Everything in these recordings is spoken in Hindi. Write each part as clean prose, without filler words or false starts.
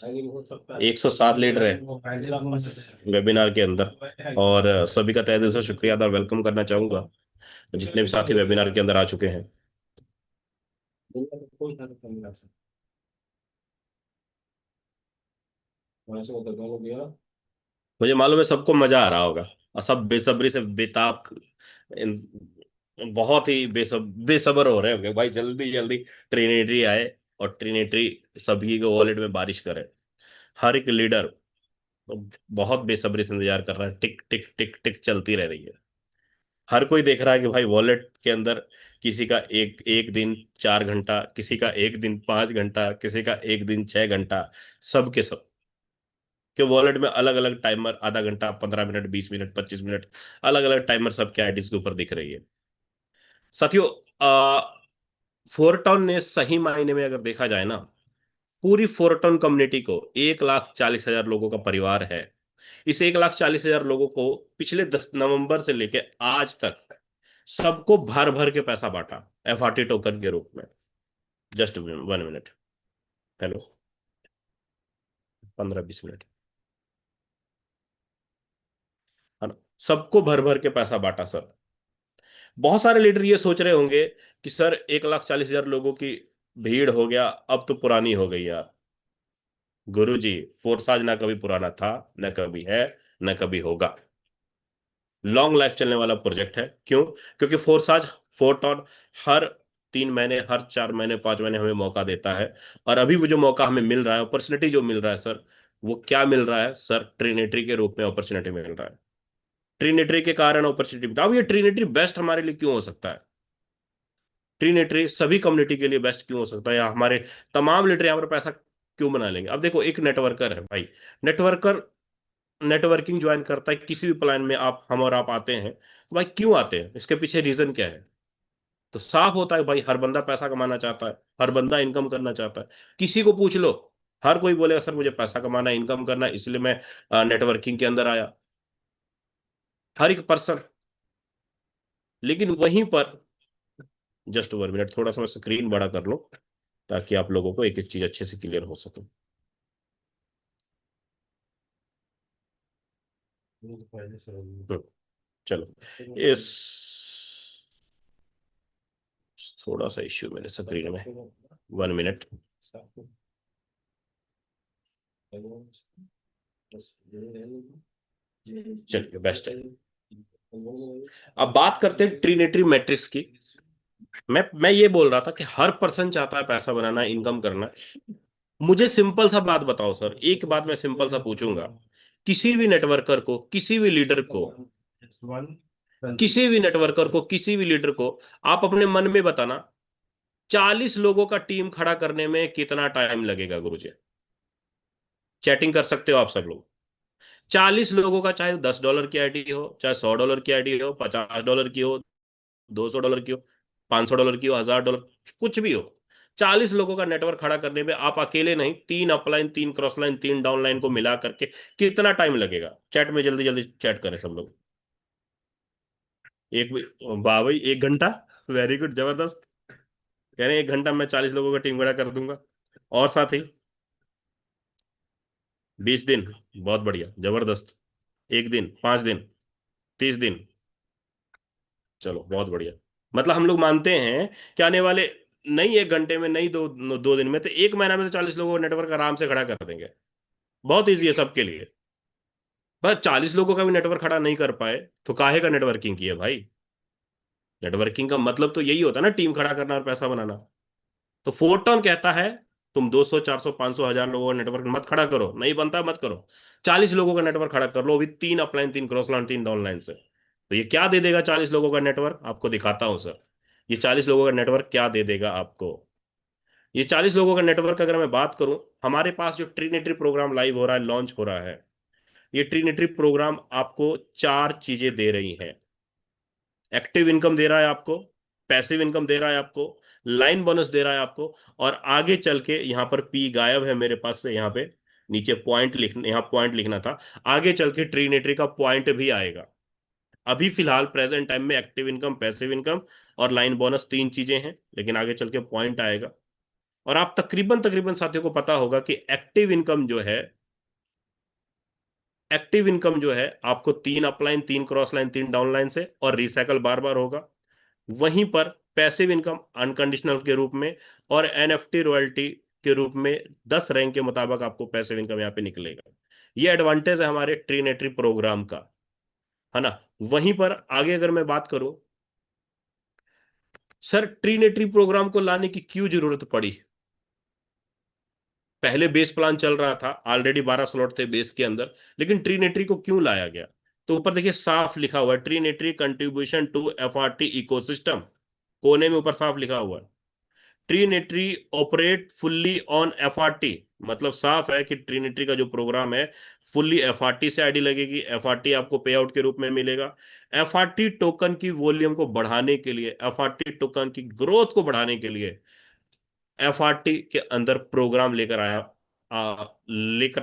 107 लीडर है वेबिनार के अंदर। और सभी का तहे दिल से शुक्रिया अदा और वेलकम करना चाहूंगा जितने भी साथी वेबिनार के अंदर आ चुके हैं। मुझे मालूम है सबको मजा आ रहा होगा और सब बेसब्री से बेताब बहुत ही बेसब्र हो रहे होंगे भाई, जल्दी जल्दी ट्रिनिटी आए और ट्रिनिटी सभी के वॉलेट में बारिश करे। हर एक लीडर बहुत बेसब्री से इंतजार कर रहा है, टिक टिक टिक टिक चलती रह रही है। हर कोई देख रहा है कि भाई वॉलेट के अंदर किसी का एक एक दिन 4 घंटा, किसी का एक दिन 5 घंटा, किसी का एक दिन 6 घंटा, सबके सब के वॉलेट में अलग अलग टाइमर, आधा घंटा, 15 मिनट, 20 मिनट, 25 मिनट, अलग अलग टाइमर सबके आईडीज के ऊपर दिख रही है। साथियों, फोरटॉन ने सही मायने में अगर देखा जाए ना, पूरी फोरटॉन कम्युनिटी को 1,40,000 लोगों का परिवार है। इस 1,40,000 लोगों को पिछले 10 नवंबर से लेके आज तक सबको भर भर के पैसा बांटा एफआरटी टोकन के रूप में। जस्ट 1 मिनट, हेलो, 15-20 मिनट, है ना। सबको भर भर के पैसा बांटा सर। बहुत सारे लीडर ये सोच रहे होंगे कि सर 1,40,000 लोगों की भीड़ हो गया, अब तो पुरानी हो गई यार। गुरु जी, फोर्साज ना कभी पुराना था, न कभी है, न कभी होगा। लॉन्ग लाइफ चलने वाला प्रोजेक्ट है। क्यों? क्योंकि फोर्साज, फोरटॉन हर 3 महीने, हर 4 महीने, 5 महीने हमें मौका देता है। और अभी वो जो मौका हमें मिल रहा है, अपॉर्चुनिटी जो मिल रहा है सर, वो क्या मिल रहा है सर? ट्रिनिटी के रूप में अपॉर्चुनिटी मिल रहा है। ट्रिनिटी के कारण अपॉर्चुनिटी। अब ये ट्रिनिटी बेस्ट हमारे लिए क्यों हो सकता है? ट्रिनिटी सभी कम्युनिटी के लिए बेस्ट क्यों हो सकता है, या हमारे तमाम लीडर यहाँ पर पैसा क्यों बना लेंगे? अब देखो, एक नेटवर्कर है भाई, नेटवर्कर नेटवर्किंग ज्वाइन करता है किसी भी प्लान में, आप, हम और आप आते हैं तो भाई क्यों आते हैं? इसके पीछे रीजन क्या है? तो साफ होता है भाई, हर बंदा पैसा कमाना चाहता है, हर बंदा इनकम करना चाहता है। किसी को पूछ लो, हर कोई बोलेगा सर मुझे पैसा कमाना है, इनकम करना है, इसलिए मैं नेटवर्किंग के अंदर आया। हर एक पर्सन। लेकिन वहीं पर, जस्ट 1 मिनट, थोड़ा सा मैं स्क्रीन बड़ा कर लो ताकि आप लोगों को एक एक चीज अच्छे से क्लियर हो सके। चलो, इस थोड़ा सा इश्यू मेरे स्क्रीन में, 1 मिनट। चलिए, बेस्ट है। अब बात करते हैं ट्रिनेटरी मैट्रिक्स की। मैं ये बोल रहा था कि हर पर्सन चाहता है पैसा बनाना, इनकम करना। मुझे सिंपल सा बात बताओ सर, एक बात मैं सिंपल सा पूछूंगा, किसी भी नेटवर्कर को, किसी भी लीडर को, किसी भी नेटवर्कर को, किसी भी लीडर को, आप अपने मन में बताना, 40 लोगों का टीम खड़ा करने में कितना टाइम लगेगा गुरुजी? चैटिंग कर सकते हो आप सब लोग। 40 लोगों का, चाहे $10 की आईडी हो, चाहे $100 की आईडी हो, $50 की हो, $200 की हो, $500 की हो, $1,000, कुछ भी हो, 40 लोगों का नेटवर्क खड़ा करने में आप अकेले नहीं, 3 अपलाइन, 3 क्रॉसलाइन, 3 डाउनलाइन को मिला करके कितना टाइम लगेगा? चैट में जल्दी जल्दी चैट करें सब लोग। एक, वाह भाई, 1 घंटा, वेरी गुड, जबरदस्त। कह रहे हैं 1 घंटा में 40 लोगों का टीम खड़ा कर दूंगा। और साथ ही 20 दिन, बहुत बढ़िया, जबरदस्त। 1 दिन, 5 दिन, 30 दिन, चलो बहुत बढ़िया। मतलब हम लोग मानते हैं कि आने वाले, नहीं 1 घंटे में, नहीं 2 दिन में, तो 1 महीना में तो 40 लोगों का नेटवर्क आराम से खड़ा कर देंगे। बहुत ईजी है सबके लिए। बस 40 लोगों का भी नेटवर्क खड़ा नहीं कर पाए तो काहे का नेटवर्किंग की है भाई? नेटवर्किंग का मतलब तो यही होता है ना, टीम खड़ा करना और पैसा बनाना। तो फोरटॉन कहता है तुम 200, 400, 500, 1,000 लोगों का नेटवर्क मत खड़ा करो, नहीं बनता मत करो। 40 लोगों का नेटवर्क खड़ा कर लो, अभी 3 अपलाइन, 3 क्रॉसलाइन, 3 डाउनलाइन से। तो ये क्या दे देगा? 40 लोगों का नेटवर्क आपको दिखाता हूं सर। ये 40 लोगों का नेटवर्क क्या दे देगा आपको? ये 40 लोगों का नेटवर्क अगर मैं बात करूं, हमारे पास जो ट्रिनिटी प्रोग्राम लाइव हो रहा है, लॉन्च हो रहा है, ये ट्रिनिटी प्रोग्राम आपको 4 चीजें दे रही है। एक्टिव इनकम दे रहा है आपको, पैसिव इनकम दे रहा है आपको, लाइन बोनस दे रहा है आपको, और आगे चल के, यहां पर पी गायब है मेरे पास से, यहां पे नीचे पॉइंट लिखना, यहां पॉइंट लिखना था। आगे चल के ट्रिनिटी का पॉइंट भी आएगा। अभी फिलहाल प्रेजेंट टाइम में एक्टिव इनकम, पैसिव इनकम और लाइन बोनस 3 चीजें हैं, लेकिन आगे चल के पॉइंट आएगा। और आप तकरीबन तकरीबन साथियों को पता होगा कि एक्टिव इनकम जो है आपको 3 upline, 3 cross line, 3 down line से और रिसाइकल बार बार होगा। वहीं पर पैसिव इनकम अनकंडीशनल के रूप में और एनएफटी रॉयल्टी के रूप में 10 रैंक के मुताबिक आपको पैसिव इनकम यहाँ पे निकलेगा। ये एडवांटेज है हमारे ट्रीनेट्री प्रोग्राम का, है ना। वहीं पर आगे अगर मैं बात करूं, सर ट्रीनेट्री प्रोग्राम को लाने की क्यों जरूरत पड़ी। पहले बेस प्लान चल रहा था, ऑलरेडी 12 स्लॉट थे बेस के अंदर, लेकिन ट्रीनेट्री को क्यों लाया गया। तो ऊपर देखिए साफ लिखा हुआ है, ट्रीनेट्री कंट्रीब्यूशन टू एफआरटी इकोसिस्टम, कोने में ऊपर साफ लिखा हुआ है। ट्रीनेट्री ऑपरेट फुल्ली ऑन एफआरटी, मतलब साफ है कि ट्रीनेट्री का जो प्रोग्राम है फुल्ली एफआरटी से आईडी लगेगी, एफआरटी आपको पे आउट के रूप में मिलेगा। एफआरटी टोकन की वॉल्यूम को बढ़ाने के लिए, एफआरटी टोकन की ग्रोथ को बढ़ाने के लिए एफआरटी के अंदर प्रोग्राम लेकर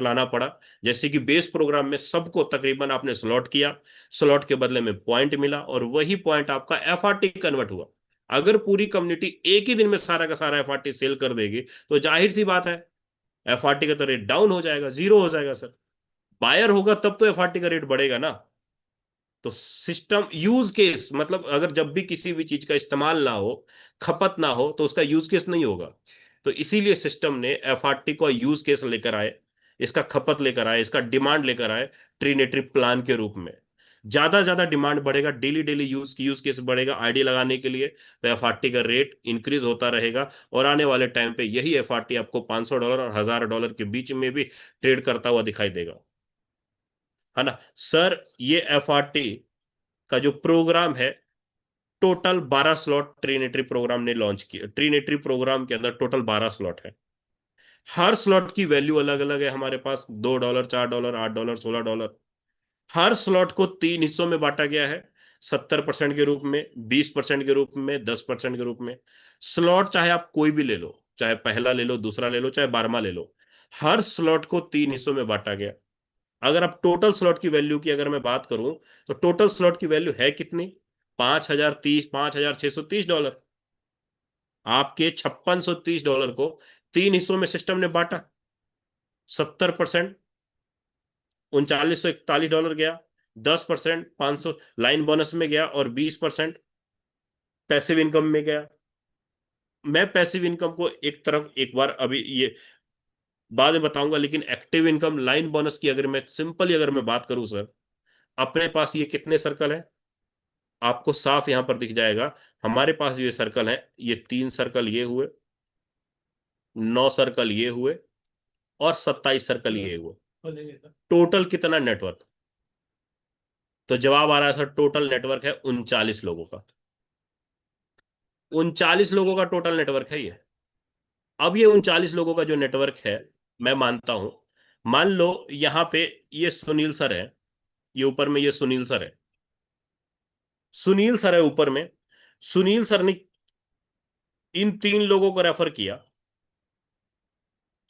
लाना पड़ा। जैसे कि बेस प्रोग्राम में सबको तकरीबन आपने स्लॉट किया, स्लॉट के बदले में पॉइंट मिला और वही पॉइंट आपका एफआरटी कन्वर्ट हुआ। अगर पूरी कम्युनिटी एक ही दिन में सारा का सारा एफआरटी सेल कर देगी तो जाहिर सी बात है एफआरटी का तो रेट डाउन हो जाएगा, जीरो हो जाएगा सर। बायर होगा तब तो एफआरटी का रेट बढ़ेगा ना। तो सिस्टम यूज केस, मतलब अगर जब भी किसी भी चीज का इस्तेमाल ना हो, खपत ना हो, तो उसका यूज केस नहीं होगा। तो इसीलिए सिस्टम ने एफआरटी को यूज केस लेकर आए, इसका खपत लेकर आए, इसका डिमांड लेकर आए ट्रीनेटरी प्लान के रूप में। ज्यादा डिमांड बढ़ेगा, डेली डेली यूज केस बढ़ेगा आईडी लगाने के लिए, तो एफआरटी का रेट इंक्रीज होता रहेगा। और आने वाले टाइम पे यही एफआरटी आपको $500 और $1000 के बीच में भी ट्रेड करता हुआ दिखाई देगा, है ना सर। ये एफआरटी का जो प्रोग्राम है, टोटल 12 स्लॉट ट्रीनेटरी प्रोग्राम ने लॉन्च किया। ट्रीनेटरी प्रोग्राम के अंदर टोटल 12 स्लॉट है। हर स्लॉट की वैल्यू अलग अलग है हमारे पास, $2, $4, $8, $16। हर स्लॉट को 3 हिस्सों में बांटा गया है, 70% के रूप में, 20% के रूप में, 10% के रूप में। स्लॉट चाहे आप कोई भी ले लो, चाहे पहला ले लो, दूसरा ले लो, चाहे 12वां ले लो, हर स्लॉट को 3 हिस्सों में बांटा गया। अगर आप टोटल स्लॉट की वैल्यू की अगर मैं बात करूं, तो टोटल स्लॉट की वैल्यू है कितनी, 5,030 $5,630। आपके $5630 को 3 हिस्सों में सिस्टम ने बांटा। 70% $3941 गया, 10% 500 लाइन बोनस में गया और 20% पैसिव इनकम में गया। मैं पैसिव इनकम को एक तरफ एक बार अभी ये बाद में बताऊंगा, लेकिन एक्टिव इनकम लाइन बोनस की अगर मैं सिंपली अगर मैं बात करूं सर, अपने पास ये कितने सर्कल है आपको साफ यहां पर दिख जाएगा। हमारे पास ये सर्कल है, ये 3 सर्कल ये हुए, 9 सर्कल ये हुए और 27 सर्कल ये हुए। टोटल कितना नेटवर्क, तो जवाब आ रहा है सर टोटल नेटवर्क है 39 लोगों का। 39 लोगों का टोटल नेटवर्क है ये। अब ये 39 लोगों का जो नेटवर्क है, मैं मानता हूं, मान लो यहां पे ये सुनील सर है, ये ऊपर में ये सुनील सर है, सुनील सर है ऊपर में। सुनील सर ने इन 3 लोगों को रेफर किया,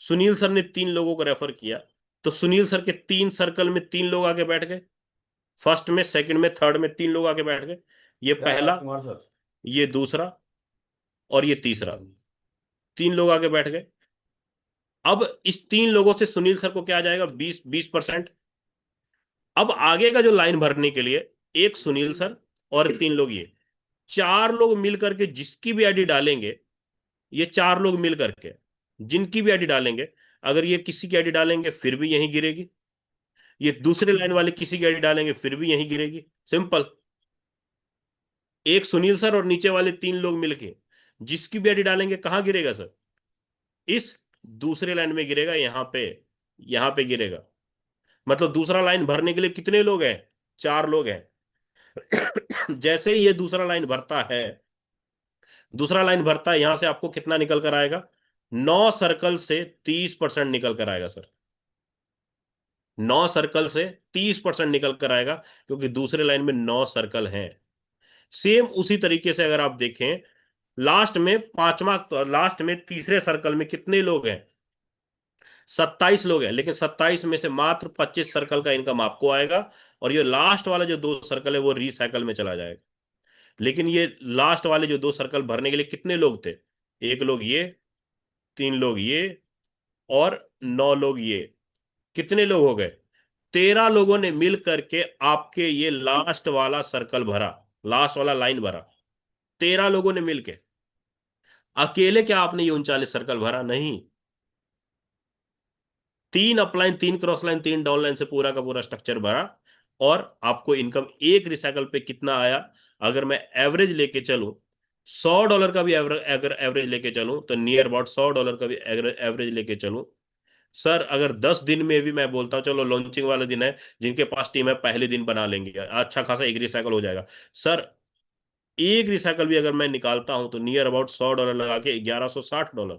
सुनील सर ने 3 लोगों को रेफर किया, तो सुनील सर के 3 सर्कल में 3 लोग आके बैठ गए, फर्स्ट में, सेकंड में, थर्ड में 3 लोग आके बैठ गए। ये पहला, कुमार सर, ये दूसरा और ये तीसरा, 3 लोग आके बैठ गए। अब इस 3 लोगों से सुनील सर को क्या आ जाएगा, 20%। अब आगे का जो लाइन भरने के लिए एक सुनील सर और 3 लोग, ये 4 लोग मिल करके जिसकी भी आईडी डालेंगे, ये 4 लोग मिल करके जिनकी भी आईडी डालेंगे, अगर ये किसी की आईडी डालेंगे फिर भी यहीं गिरेगी, ये दूसरे लाइन वाले किसी की आईडी डालेंगे फिर भी यहीं गिरेगी। सिंपल, एक सुनील सर और नीचे वाले 3 लोग मिलके जिसकी भी आईडी डालेंगे कहां गिरेगा सर, इस दूसरे लाइन में गिरेगा, यहां पे गिरेगा। मतलब दूसरा लाइन भरने के लिए कितने लोग हैं, 4 लोग हैं। जैसे ही ये दूसरा लाइन भरता है, दूसरा लाइन भरता है, यहां से आपको कितना निकल कर आएगा, 9 सर्कल से 30% निकल कर आएगा सर। 9 सर्कल से 30% निकल कर आएगा, क्योंकि दूसरे लाइन में 9 सर्कल हैं। सेम उसी तरीके से अगर आप देखें, लास्ट में तीसरे सर्कल में कितने लोग हैं, 27 लोग हैं, लेकिन 27 में से मात्र 25 सर्कल का इनकम आपको आएगा, और ये लास्ट वाला जो 2 सर्कल है वो रिसाइकल में चला जाएगा। लेकिन ये लास्ट वाले जो 2 सर्कल भरने के लिए कितने लोग थे, एक लोग ये, 3 लोग ये, और 9 लोग ये, कितने लोग हो गए? 13 लोगों ने मिल करके आपके ये लास्ट वाला सर्कल भरा, लास्ट वाला लाइन भरा। 13 लोगों ने मिलके। अकेले क्या आपने ये 39 सर्कल भरा? नहीं। 3 upline, 3 cross line, 3 down line से पूरा का पूरा स्ट्रक्चर भरा। और आपको इनकम एक रिसाइकल पे कितना आया? अगर मैं एवरेज लेके चलूं, $100 का भी अगर एवरेज लेके चलूं, तो नियर अबाउट $100 का भी एवरेज लेके चलूं सर, अगर 10 दिन में भी मैं बोलता हूँ, चलो लॉन्चिंग वाला दिन है, जिनके पास टीम है पहले दिन बना लेंगे, अच्छा खासा एक रिसाइकल हो जाएगा सर। एक रिसाइकल भी अगर मैं निकालता हूं तो नियर अबाउट $100 लगा के $1160,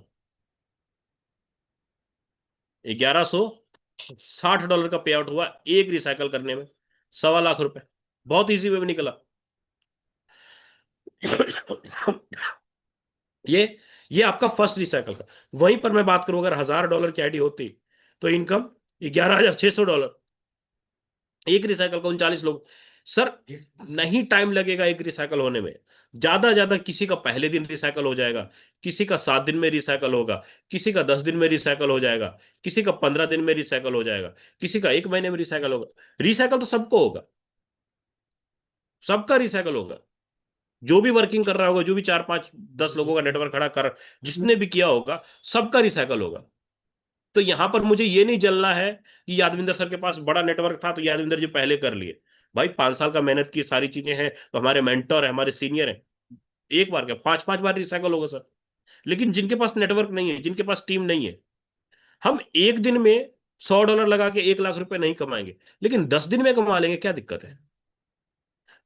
$1160 का पे आउट हुआ एक रिसाइकल करने में। ₹1.25 लाख। बहुत इजी वे में निकला। ये ये आपका फर्स्ट रिसाइकल का। वहीं पर मैं बात करूं, अगर $1000 की आईडी होती तो इनकम $11,600, एक रिसाइकल का 39 लोग। सर नहीं टाइम लगेगा एक रिसाइकल होने में। ज्यादा किसी का पहले दिन रिसाइकल हो जाएगा, किसी का 7 दिन में रिसाइकल होगा, किसी का 10 दिन में रिसाइकल हो जाएगा, किसी का 15 दिन में रिसाइकल हो जाएगा, किसी का 1 महीने में रिसाइकल होगा। रिसाइकल तो सबको होगा, सबका रिसाइकल होगा। जो भी वर्किंग कर रहा होगा, जो भी 4 5 10 लोगों का नेटवर्क खड़ा कर, जिसने भी किया होगा, सबका रिसाइकल होगा। तो यहां पर मुझे ये नहीं जलना है कि यादविंदर सर के पास बड़ा नेटवर्क था तो यादविंदर जी पहले कर लिए। भाई 5 साल का मेहनत की सारी चीजें हैं, तो हमारे मेंटर है, हमारे सीनियर है। एक बार क्या 5 5 बार रिसाइकल होगा सर। लेकिन जिनके पास नेटवर्क नहीं है, जिनके पास टीम नहीं है, हम एक दिन में $100 लगा के ₹1 लाख नहीं कमाएंगे, लेकिन 10 दिन में कमा लेंगे, क्या दिक्कत है?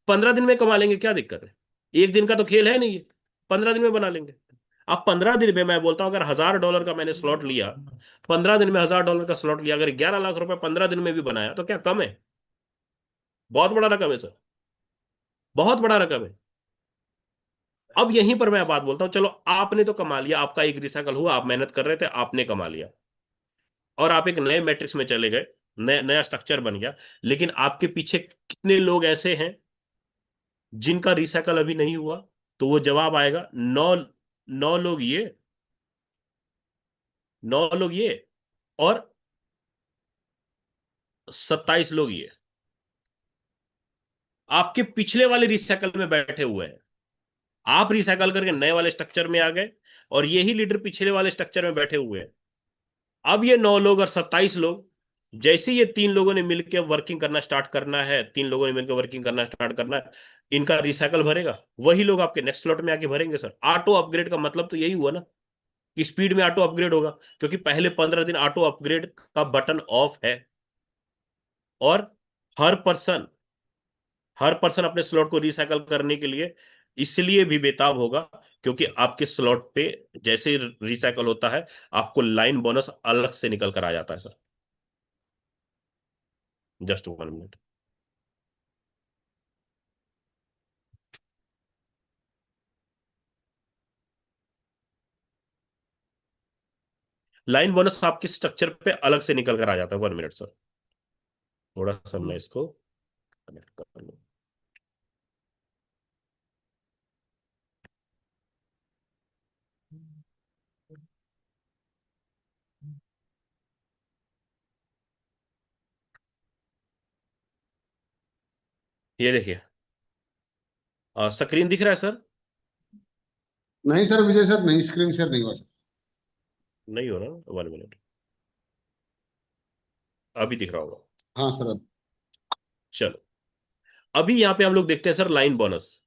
15 दिन में कमा लेंगे, क्या दिक्कत है? एक दिन का तो खेल है नहीं है, 15 दिन में बना लेंगे। अब 15 दिन में मैं बोलता हूं, अगर $1000 का मैंने स्लॉट लिया, 15 दिन में $1000 का स्लॉट लिया, अगर ₹11 लाख 15 दिन में भी बनाया, तो क्या कम है? बहुत बड़ा रकम है सर, बहुत बड़ा रकम है। अब यहीं पर मैं बात बोलता हूं, चलो आपने तो कमा लिया, आपका एक रिसाइकल हुआ, आप मेहनत कर रहे थे, आपने कमा लिया, और आप एक नए मैट्रिक्स में चले गए, नया स्ट्रक्चर बन गया। लेकिन आपके पीछे कितने लोग ऐसे हैं जिनका रिसाइकल अभी नहीं हुआ? तो वो जवाब आएगा 9 लोग ये, 9 लोग ये, और 27 लोग ये आपके पिछले वाले रिसाइकल में बैठे हुए हैं। आप रिसाइकल करके नए वाले स्ट्रक्चर में आ गए, और यही लीडर पिछले वाले स्ट्रक्चर में बैठे हुए हैं। अब ये 9 लोग और 27 लोग, जैसे ये 3 लोगों ने मिलकर वर्किंग करना स्टार्ट करना है, 3 लोगों ने मिलकर वर्किंग करना स्टार्ट करना है, इनका रिसाइकल भरेगा, वही लोग आपके नेक्स्ट स्लॉट में आके भरेंगे सर। ऑटो अपग्रेड का मतलब तो यही हुआ ना, कि स्पीड में ऑटो अपग्रेड होगा, क्योंकि पहले 15 दिन ऑटो अपग्रेड का बटन ऑफ है। और हर पर्सन हर पर्सन अपने स्लॉट को रिसाइकल करने के लिए इसलिए भी बेताब होगा, क्योंकि आपके स्लॉट पे जैसे ही रिसाइकल होता है, आपको लाइन बोनस अलग से निकल कर आ जाता है sir. Just 1 minute. Line bonus आपके स्ट्रक्चर पे अलग से निकल कर आ जाता है। 1 मिनट सर, थोड़ा सा मैं इसको कनेक्ट कर लूं। ये देखिए, स्क्रीन दिख रहा है सर? नहीं सर, विजय सर नहीं, स्क्रीन शेयर नहीं हुआ सर। नहीं हो रहा? 1 मिनट, अभी दिख रहा होगा। हाँ सर अब। चलो, अभी यहां पे हम लोग देखते हैं सर लाइन बोनस।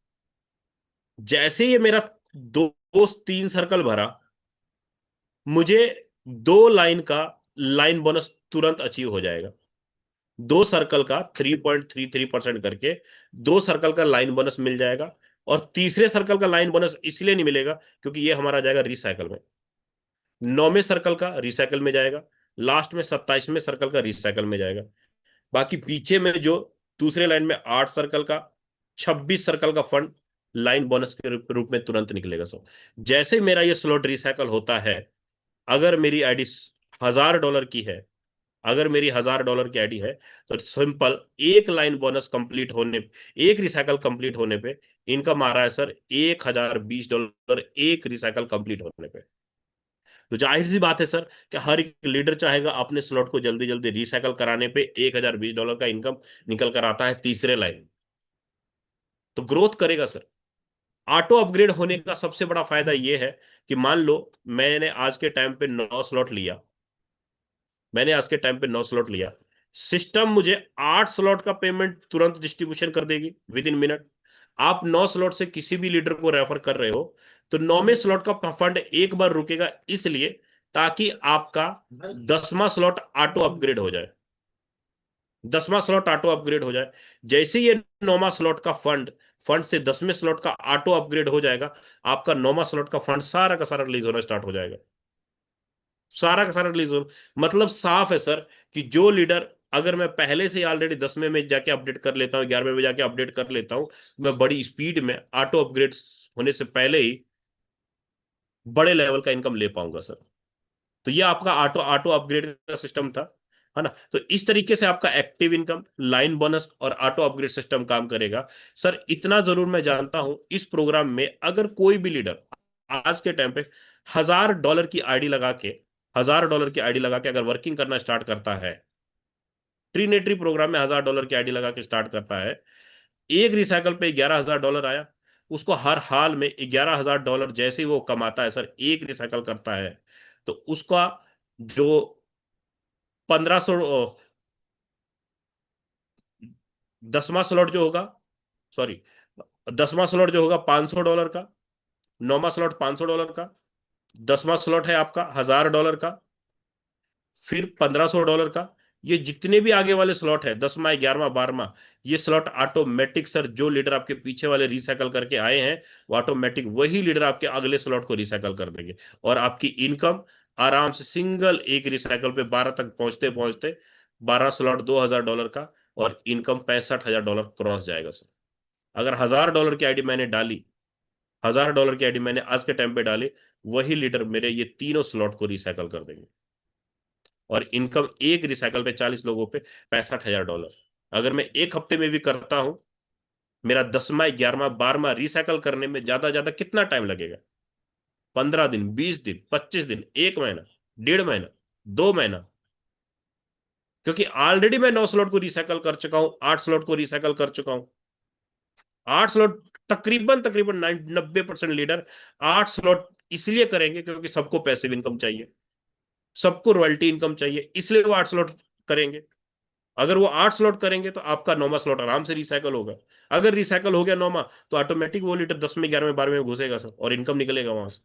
जैसे ये मेरा दो 3 सर्कल भरा, मुझे 2 लाइन का लाइन बोनस तुरंत अचीव हो जाएगा। 2 सर्कल का 3.33% करके 2 सर्कल का लाइन बोनस मिल जाएगा। और तीसरे सर्कल का लाइन बोनस इसलिए नहीं मिलेगा क्योंकि ये हमारा जाएगा रिसाइकल में, 9वें सर्कल का रिसाइकल में जाएगा, लास्ट में 27वें सर्कल का रिसाइकल में जाएगा। बाकी पीछे में जो दूसरे लाइन में 8 सर्कल का, 26 सर्कल का फंड लाइन बोनस के रूप में तुरंत निकलेगा। सो जैसे मेरा ये स्लॉट रिसाइकल होता है, अगर मेरी आईडी $1000 की है, अगर मेरी $1000 की आईडी है, तो सिंपल एक लाइन बोनस कंप्लीट होने, एक रिसाइकल कंप्लीट होने पे इनकम आ रहा है सर $1020 एक रिसाइकल कंप्लीट होने पे। तो जाहिर सी बात है सर कि हर एक लीडर चाहेगा अपने स्लॉट को जल्दी जल्दी रिसाइकल कराने पे $1020 का इनकम निकल कर आता है तीसरे लाइन, तो ग्रोथ करेगा सर। ऑटो अपग्रेड होने का सबसे बड़ा फायदा यह है कि मान लो मैंने आज के टाइम पे 9 स्लॉट लिया, मैंने आज के टाइम पे 9 स्लॉट लिया, सिस्टम मुझे 8 स्लॉट का पेमेंट तुरंत डिस्ट्रीब्यूशन कर देगी विद इन मिनट। आप 9 स्लॉट से किसी भी लीडर को रेफर कर रहे हो तो 9वें स्लॉट का फंड एक बार रुकेगा, इसलिए ताकि आपका 10वां स्लॉट ऑटो अपग्रेड हो जाए, 10वां स्लॉट ऑटो अपग्रेड हो जाए। जैसे ये 9वां स्लॉट का फंड फंड से 10वें स्लॉट का ऑटो अपग्रेड हो जाएगा, आपका 9वां स्लॉट का फंड सारा का सारा रिलीज होना स्टार्ट हो जाएगा, सारा का सारा रिलीज हो। मतलब साफ है सर कि जो लीडर, अगर मैं पहले से ऑलरेडी 10वें में जाके अपडेट कर लेता हूँ, 11वें में जाके अपडेट कर लेता हूँ, मैं बड़ी स्पीड में ऑटो अपग्रेड होने से पहले ही बड़े लेवल का इनकम ले पाऊंगा सर। तो ये आपका ऑटो ऑटो अपग्रेड का सिस्टम था, है ना। तो इस तरीके से आपका एक्टिव इनकम, लाइन बोनस और ऑटो अपग्रेड सिस्टम काम करेगा सर। इतना जरूर मैं जानता हूं, इस प्रोग्राम में अगर कोई भी लीडर आज के टाइम पे $1000 की आईडी लगा के, $1000 की आईडी लगा के अगर वर्किंग करना स्टार्ट करता है, ट्रीनेटरी प्रोग्राम में $1000 की आईडी लगा के स्टार्ट करता है, एक रिसाइकल पे $11,000 आया, उसको हर हाल में $11,000 जैसे ही वो कमाता है सर, एक रिसाइकल करता है, तो उसका जो 1500, 10वां स्लॉट जो होगा, सॉरी, 10वां स्लॉट जो होगा $500 का, 9वां स्लॉट $500 का, 10वां स्लॉट है आपका $1000 का, फिर $1500 का। ये जितने भी आगे वाले स्लॉट है, 10वां, 11वां, 12वां, ये स्लॉट ऑटोमेटिक सर, जो लीडर आपके पीछे वाले रिसाइकल करके आए हैं, वो ऑटोमेटिक वही लीडर आपके अगले स्लॉट को रिसाइकल कर देंगे, और आपकी इनकम आराम से सिंगल एक रिसाइकल पे 12 तक पहुंचते पहुंचते 12 स्लॉट $2000 का, और इनकम $65,000 क्रॉस जाएगा सर। अगर $1000 की आईडी मैंने डाली, $1000 की आईडी मैंने आज के टाइम पे डाली, वही लीडर मेरे ये तीनों स्लॉट को रिसाइकल कर देंगे, और इनकम एक रिसाइकल पे 40 लोगों पे $65,000। अगर मैं एक हफ्ते में भी करता हूं, मेरा 10वां, 11वां, 12वां रिसाइकल करने में ज्यादा ज्यादा कितना टाइम लगेगा? 15 दिन, 20 दिन, 25 दिन, 1 महीना, 1.5 महीना, 2 महीना। क्योंकि ऑलरेडी मैं 9 स्लॉट को रिसाइकल कर चुका हूं, 8 स्लॉट को रिसाइकल कर चुका हूं। 8 स्लॉट, तकरीबन तकरीबन 90% लीडर 8 स्लॉट इसलिए करेंगे क्योंकि सबको पैसिव इनकम चाहिए, सबको रॉयल्टी इनकम चाहिए, इसलिए वो 8 स्लॉट करेंगे। अगर वो 8 स्लॉट करेंगे तो आपका 9वां स्लॉट आराम से रिसाइकल होगा। अगर रिसाइकल हो गया 9वां, तो ऑटोमेटिक वो लीटर 10वें, 11वें, 12वें में घुसेगा सर, और इनकम निकलेगा वहां से।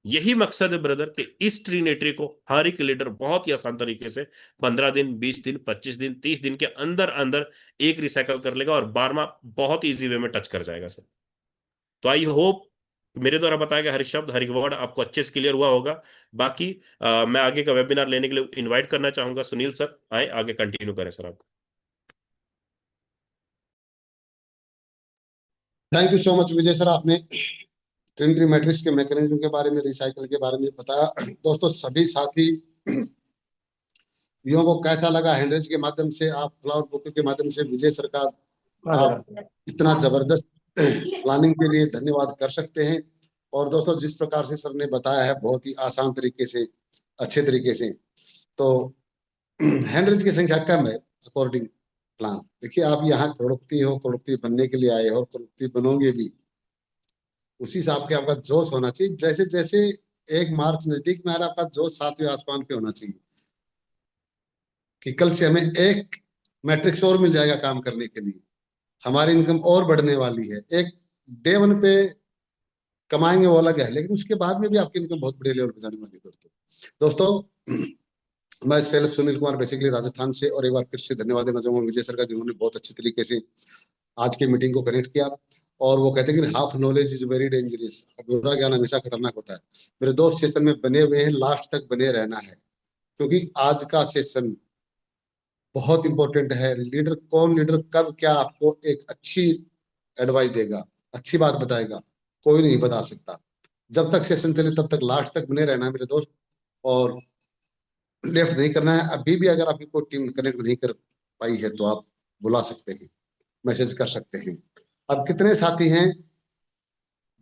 यही मकसद है ब्रदर कि इस ट्रीनेटरी को हर एक लीडर बहुत ही आसान तरीके से 15 दिन, 20 दिन, 25 दिन, 30 दिन के अंदर अंदर एक रिसाइकल कर लेगा, और 12वां बहुत इजी वे में टच कर जाएगा सर। तो आई होप मेरे द्वारा बताया गया हर एक शब्द, हर एक वर्ड आपको अच्छे से क्लियर हुआ होगा। बाकी मैं आगे का वेबिनार लेने के लिए इनवाइट करना चाहूंगा। सुनील सर आए, आगे कंटिन्यू करें सर आप। Thank you so much Vijay sir, आपने ट्रिनिटी मैट्रिक्स के मैकेनिज्म के बारे में, रिसाइकल के बारे में बताया। दोस्तों सभी साथी को कैसा लगा? हैंडरेज के माध्यम से आप, फ्लावर बुक के माध्यम से विजय सर का आप इतना जबरदस्त प्लानिंग के लिए धन्यवाद कर सकते हैं। और दोस्तों जिस प्रकार से सर ने बताया है बहुत ही आसान तरीके से, अच्छे तरीके से, तो हैंडरेज की संख्या कम है अकॉर्डिंग प्लान। देखिए आप यहाँ करोड़पति हो, करोड़पति बनने के लिए आए हो और करोड़पति बनोगे भी, उसी हिसाब के आपका जोश होना चाहिए। जैसे जैसे 1 मार्च नजदीक में आ रहा, आपका जोश 7वें आसमान पे होना चाहिए कि कल से हमें एक मैट्रिक्स और मिल जाएगा काम करने के लिए, हमारी इनकम और बढ़ने वाली है। एक डे 1 पे कमाएंगे वो अलग है, लेकिन उसके बाद में भी आपकी इनकम बहुत बड़े लेवल पे जाने वाली है। दोस्तों मैं सेल्फ सुनील कुमार, बेसिकली राजस्थान से, और एक बार फिर से धन्यवाद देना चाहूंगा विजय सर का, जिन्होंने बहुत अच्छे तरीके से आज की मीटिंग को कनेक्ट किया। और वो कहते हैं कि half knowledge is very dangerous, अधूरा ज्ञान हमेशा खतरनाक होता है। मेरे दोस्त सेशन में बने हुए हैं, लास्ट तक बने रहना है, क्योंकि आज का सेशन बहुत इंपॉर्टेंट है। लीडर कौन, लीडर कब क्या आपको एक अच्छी एडवाइस देगा, अच्छी बात बताएगा, कोई नहीं बता सकता। जब तक सेशन चले तब तक लास्ट तक बने रहना है मेरे दोस्त, और लेफ्ट नहीं करना है। अभी भी अगर आपकी कोई टीम कनेक्ट नहीं कर पाई है तो आप बुला सकते हैं, मैसेज कर सकते हैं। अब कितने साथी हैं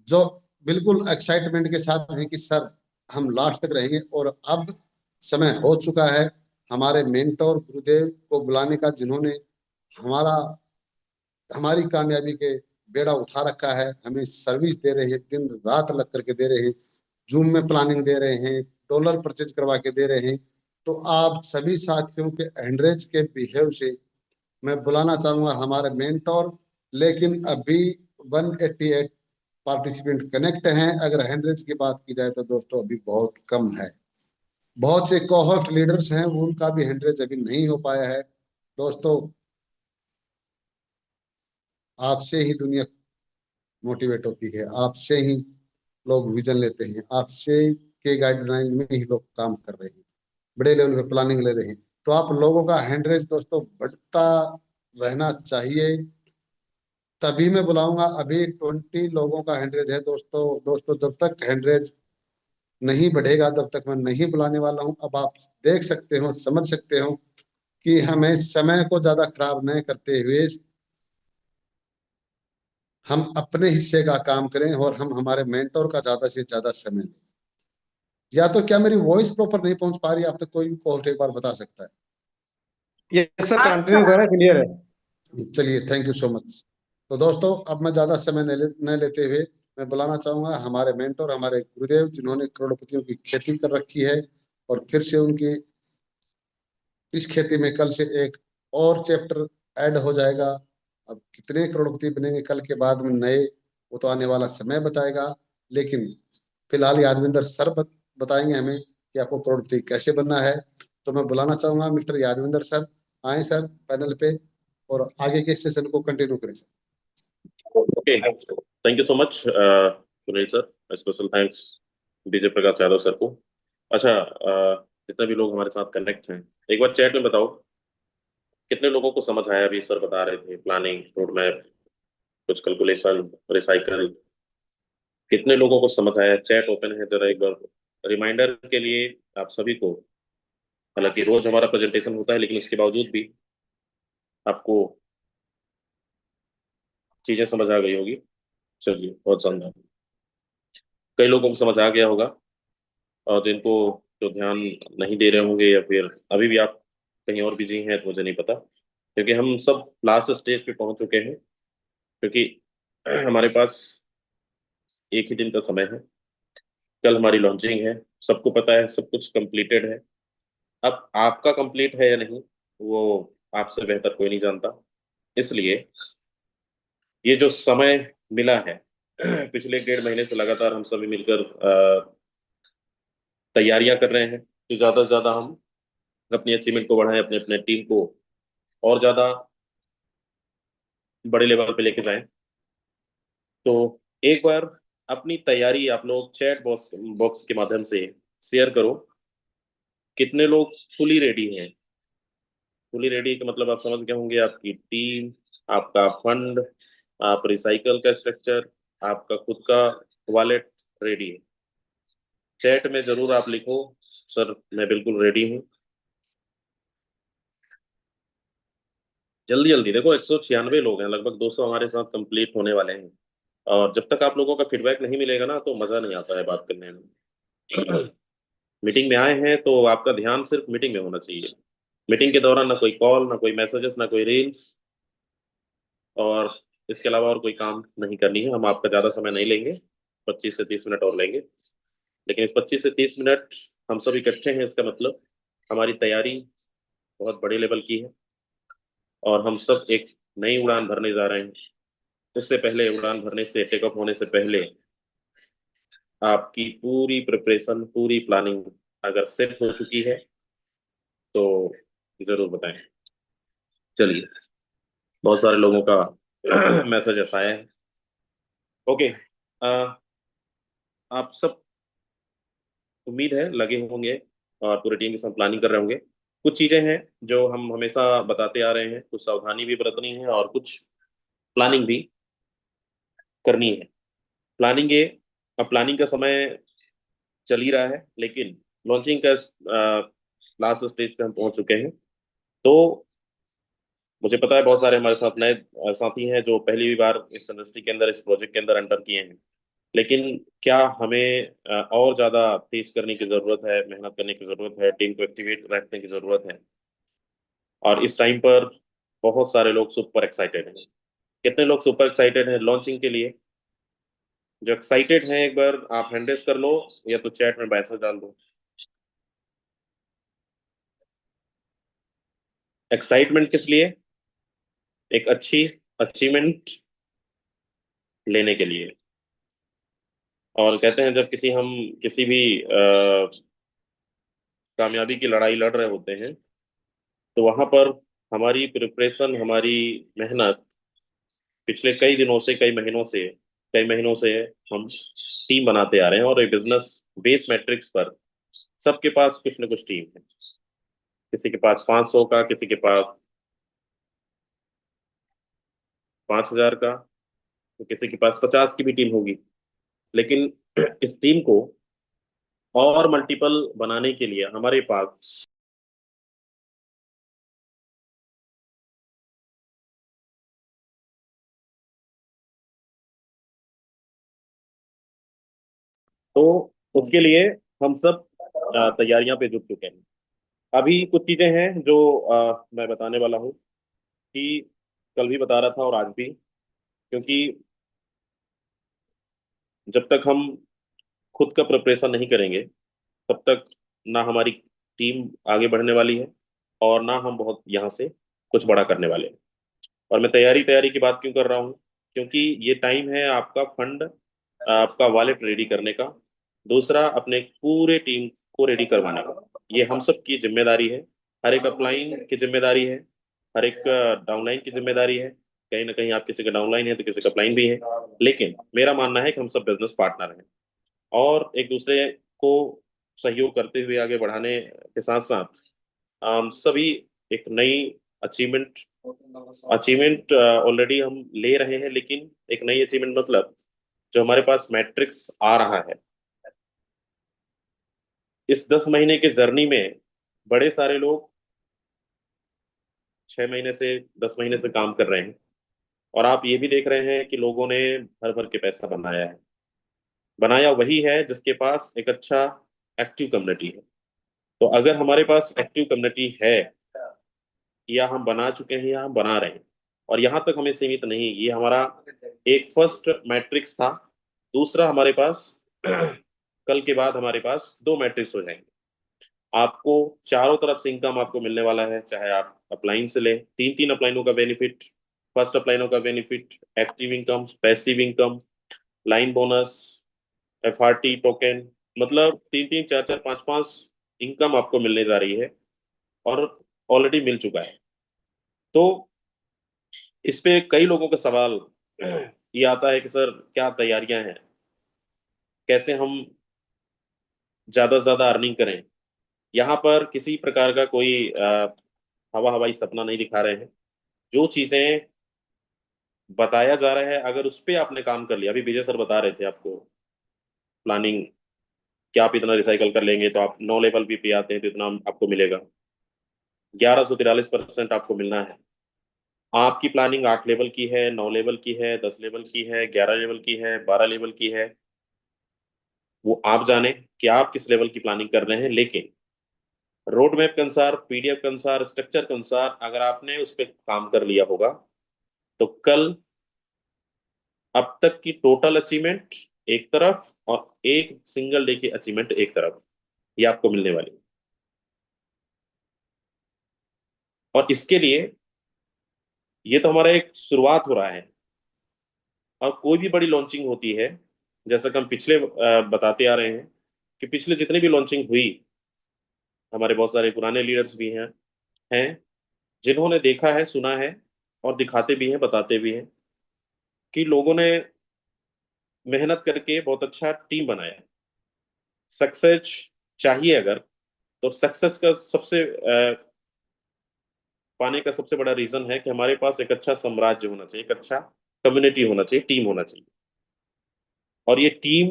जो बिल्कुल एक्साइटमेंट के साथ हैं कि सर हम लास्ट तक रहेंगे। और अब समय हो चुका है हमारे मेंटोर गुरुदेव को बुलाने का, जिन्होंने हमारा हमारी कामयाबी के बेड़ा उठा रखा है, हमें सर्विस दे रहे हैं, दिन रात लग करके दे रहे हैं, जूम में प्लानिंग दे रहे हैं, डॉलर परचेज करवा के दे रहे हैं। तो आप सभी साथियों के हैंड्रेज के बिहेव से मैं बुलाना चाहूंगा हमारे मेंटोर। लेकिन अभी 188 पार्टिसिपेंट कनेक्ट हैं। अगर हैंड्रेज की बात की जाए तो दोस्तों अभी बहुत कम है। बहुत से कोहोस्ट लीडर्स हैं, उनका भी हैंड्रेज अभी नहीं हो पाया है। दोस्तों, आपसे ही दुनिया मोटिवेट होती है, आपसे ही लोग विजन लेते हैं, आपसे के गाइडलाइन में ही लोग काम कर रहे हैं, बड़े लेवल पे प्लानिंग ले रहे हैं। तो आप लोगों का हैंडरेज दोस्तों बढ़ता रहना चाहिए, तभी मैं बुलाऊंगा। अभी 20 लोगों का हैंडरेज है दोस्तों। दोस्तों, जब तक हैंडरेज नहीं बढ़ेगा तब तक मैं नहीं बुलाने वाला हूं। अब आप देख सकते हो, समझ सकते हो कि हमें समय को ज्यादा खराब नहीं करते हुए हम अपने हिस्से का काम करें और हम हमारे मेंटोर का ज्यादा से ज्यादा समय दें। या तो क्या मेरी वॉइस प्रॉपर नहीं पहुंच पा रही है? आप तक कोई भी कोर्ट एक बार बता सकता यस सर, कंटिन्यू करें, क्लियर है। है? चलिए, थैंक यू सो मच। तो दोस्तों, अब मैं ज्यादा समय न लेते हुए मैं बुलाना चाहूंगा हमारे मेंटोर, हमारे गुरुदेव, जिन्होंने करोड़पतियों की खेती कर रखी है। और फिर से उनकी इस खेती में कल से एक और चैप्टर ऐड हो जाएगा। अब कितने करोड़पति बनेंगे कल के बाद में नए, वो तो आने वाला समय बताएगा। लेकिन फिलहाल यादविंदर सर बताएंगे हमें कि आपको करोड़पति कैसे बनना है। तो मैं बुलाना चाहूंगा मिस्टर यादविंदर सर। आए सर पैनल पे और आगे के सेशन को कंटिन्यू करें sir. Okay, thank you so much Sunil sir. Special thanks DJ Prakash Yadav sir को। अच्छा, जितने भी लोग हमारे साथ कनेक्ट हैं, एक बार चैट में बताओ कितने लोगों को समझ आया। अभी सर बता रहे थे प्लानिंग, रोड मैप, कुछ कैलकुलेशन, रिसाइकल, कितने लोगों को समझ आया? चैट ओपन है, जरा एक बार रिमाइंडर के लिए आप सभी को। हालांकि रोज हमारा प्रेजेंटेशन होता है, लेकिन उसके बावजूद भी आपको चीजें समझ आ गई होगी। चलिए, बहुत शानदार। कई लोगों को समझ आ गया होगा, और जिनको जो ध्यान नहीं दे रहे होंगे, या फिर अभी भी आप कहीं और बिजी हैं, तो मुझे नहीं पता, क्योंकि हम सब लास्ट स्टेज पे पहुंच चुके हैं। क्योंकि हमारे पास एक ही दिन का समय है, कल हमारी लॉन्चिंग है। सबको पता है, सब कुछ कंप्लीटेड है। अब आपका कंप्लीट है या नहीं, वो आपसे बेहतर कोई नहीं जानता। इसलिए ये जो समय मिला है, पिछले 1.5 महीने से लगातार हम सभी मिलकर तैयारियां कर रहे हैं कि ज़्यादा से ज़्यादा हम अपनी अचीवमेंट को बढ़ाएं, अपने अपने टीम को और ज़्यादा बड़े लेवल पे लेके जाएं। तो एक बार अपनी तैयारी आप लोग चैट बॉक्स बॉक्स के माध्यम से शेयर करो। कितने लोग फुली रेडी हैं? फुली रेडी का मतलब आप समझ गए होंगे, आपकी टीम, आपका फंड, आप रिसाइकल का स्ट्रक्चर, आपका खुद का वॉलेट रेडी है। चैट में जरूर आप लिखो, सर मैं बिल्कुल रेडी हूँ। जल्दी जल्दी देखो, 196 लोग हैं, लगभग 200 हमारे साथ कंप्लीट होने वाले हैं। और जब तक आप लोगों का फीडबैक नहीं मिलेगा ना, तो मज़ा नहीं आता है बात करने में। मीटिंग में आए हैं तो आपका ध्यान सिर्फ मीटिंग में होना चाहिए। मीटिंग के दौरान ना कोई कॉल, ना कोई मैसेजेस, ना कोई रील्स, और इसके अलावा और कोई काम नहीं करनी है। हम आपका ज़्यादा समय नहीं लेंगे, 25 से 30 मिनट और लेंगे। लेकिन इस 25 से 30 मिनट हम सब इकट्ठे हैं, इसका मतलब हमारी तैयारी बहुत बड़े लेवल की है, और हम सब एक नई उड़ान भरने जा रहे हैं। उससे पहले, उड़ान भरने से, टेक ऑफ होने से पहले, आपकी पूरी प्रिपरेशन, पूरी प्लानिंग अगर सेट हो चुकी है तो जरूर बताएं। चलिए, बहुत सारे लोगों का मैसेजेस आए हैं। ओके, आप सब उम्मीद है लगे होंगे और पूरे टीम के साथ प्लानिंग कर रहे होंगे। कुछ चीजें हैं जो हम हमेशा बताते आ रहे हैं, कुछ सावधानी भी बरतनी है और कुछ प्लानिंग भी करनी है। प्लानिंग ये, अब प्लानिंग का समय चल ही रहा है, लेकिन लॉन्चिंग का लास्ट स्टेज पे हम पहुंच चुके हैं। तो मुझे पता है बहुत सारे हमारे साथ नए साथी हैं जो पहली भी बार इस इंडस्ट्री के अंदर, इस प्रोजेक्ट के अंदर एंटर किए हैं। लेकिन क्या हमें और ज़्यादा तेज करने की ज़रूरत है, मेहनत करने की ज़रूरत है, टीम को एक्टिवेट रखने की ज़रूरत है। और इस टाइम पर बहुत सारे लोग सुपर एक्साइटेड हैं। कितने लोग सुपर एक्साइटेड हैं लॉन्चिंग के लिए? जो एक्साइटेड हैं एक बार आप हैंड रेज कर लो, या तो चैट में मैसेज डाल दो। एक्साइटमेंट किस लिए? एक अच्छी अचीवमेंट लेने के लिए। और कहते हैं जब किसी भी कामयाबी की लड़ाई लड़ रहे होते हैं, तो वहां पर हमारी प्रिपरेशन, हमारी मेहनत पिछले कई दिनों से, कई महीनों से हम टीम बनाते आ रहे हैं, और एक बिजनेस बेस मैट्रिक्स पर सबके पास कुछ न कुछ टीम है। किसी के पास 500 का, किसी के पास 5,000 का, तो किसी के पास 50 की भी टीम होगी। लेकिन इस टीम को और मल्टीपल बनाने के लिए हमारे पास तो उसके लिए हम सब तैयारियां पे जुट चुके हैं। अभी कुछ चीजें हैं जो मैं बताने वाला हूँ, कि कल भी बता रहा था और आज भी। क्योंकि जब तक हम खुद का प्रिपरेशन नहीं करेंगे, तब तक ना हमारी टीम आगे बढ़ने वाली है, और ना हम बहुत यहाँ से कुछ बड़ा करने वाले हैं। और मैं तैयारी तैयारी की बात क्यों कर रहा हूँ? क्योंकि ये टाइम है आपका फंड, आपका वॉलेट रेडी करने का। दूसरा, अपने पूरे टीम को रेडी करवाने का। ये हम सब की जिम्मेदारी है। हर एक अपलाइन की जिम्मेदारी है, हर एक डाउनलाइन की जिम्मेदारी है। कहीं ना कहीं आप किसी का डाउनलाइन है तो किसी का अपलाइन भी है। लेकिन मेरा मानना है कि हम सब बिजनेस पार्टनर हैं, और एक दूसरे को सहयोग करते हुए आगे बढ़ाने के साथ साथ सभी एक नई अचीवमेंट अचीवमेंट ऑलरेडी हम ले रहे हैं। लेकिन एक नई अचीवमेंट मतलब जो हमारे पास मैट्रिक्स आ रहा है, इस 10 महीने के जर्नी में बड़े सारे लोग 6 महीने से, 10 महीने से काम कर रहे हैं। और आप ये भी देख रहे हैं कि लोगों ने भर भर के पैसा बनाया है। बनाया वही है जिसके पास एक अच्छा एक्टिव कम्युनिटी है। तो अगर हमारे पास एक्टिव कम्युनिटी है, या हम बना चुके हैं, या हम बना रहे हैं, और यहाँ तक हमें सीमित नहीं, ये हमारा एक फर्स्ट मैट्रिक्स था। दूसरा, हमारे पास कल के बाद हमारे पास 2 मैट्रिक्स हो जाएंगे। आपको चारों तरफ से इनकम आपको मिलने वाला है, चाहे आप अपलाइन से लें, तीन तीन अपलाइनों का बेनिफिट। फर्स्ट अपलाइनों का benefit, active income, passive income, line bonus, FRT token, मतलब तीन तीन, चार चार, पांच पांच इनकम आपको मिलने जा रही है, और ऑलरेडी मिल चुका है। तो इस पे कई लोगों का सवाल ये आता है कि सर क्या तैयारियां हैं, कैसे हम ज्यादा से ज्यादा अर्निंग करें। यहाँ पर किसी प्रकार का कोई हवा हवाई सपना नहीं दिखा रहे हैं। जो चीजें बताया जा रहा है, अगर उस पे आपने काम कर लिया, अभी विजय सर बता रहे थे आपको प्लानिंग, कि आप इतना रिसाइकल कर लेंगे तो आप 9 लेवल भी पे आते हैं तो इतना आपको मिलेगा। 1143% आपको मिलना है। आपकी प्लानिंग 8 लेवल की है, 9 लेवल की है, 10 लेवल की है, 11 लेवल की है, 12 लेवल की है। वो आप जाने कि आप किस लेवल की प्लानिंग कर रहे हैं। लेकिन रोड मैप के अनुसार, PDF के अनुसार, स्ट्रक्चर के अनुसार अगर आपने उस पर काम कर लिया होगा, तो कल अब तक की टोटल अचीवमेंट एक तरफ, और एक सिंगल डे की अचीवमेंट एक तरफ, ये आपको मिलने वाली है। और इसके लिए ये तो हमारा एक शुरुआत हो रहा है। और कोई भी बड़ी लॉन्चिंग होती है, जैसा कि हम पिछले बताते आ रहे हैं, कि पिछले जितनी भी लॉन्चिंग हुई, हमारे बहुत सारे पुराने लीडर्स भी हैं जिन्होंने देखा है, सुना है, और दिखाते भी हैं, बताते भी हैं कि लोगों ने मेहनत करके बहुत अच्छा टीम बनाया। सक्सेस चाहिए अगर, तो सक्सेस का सबसे पाने का सबसे बड़ा रीजन है कि हमारे पास एक अच्छा साम्राज्य होना चाहिए, एक अच्छा कम्युनिटी होना चाहिए, टीम होना चाहिए। और ये टीम,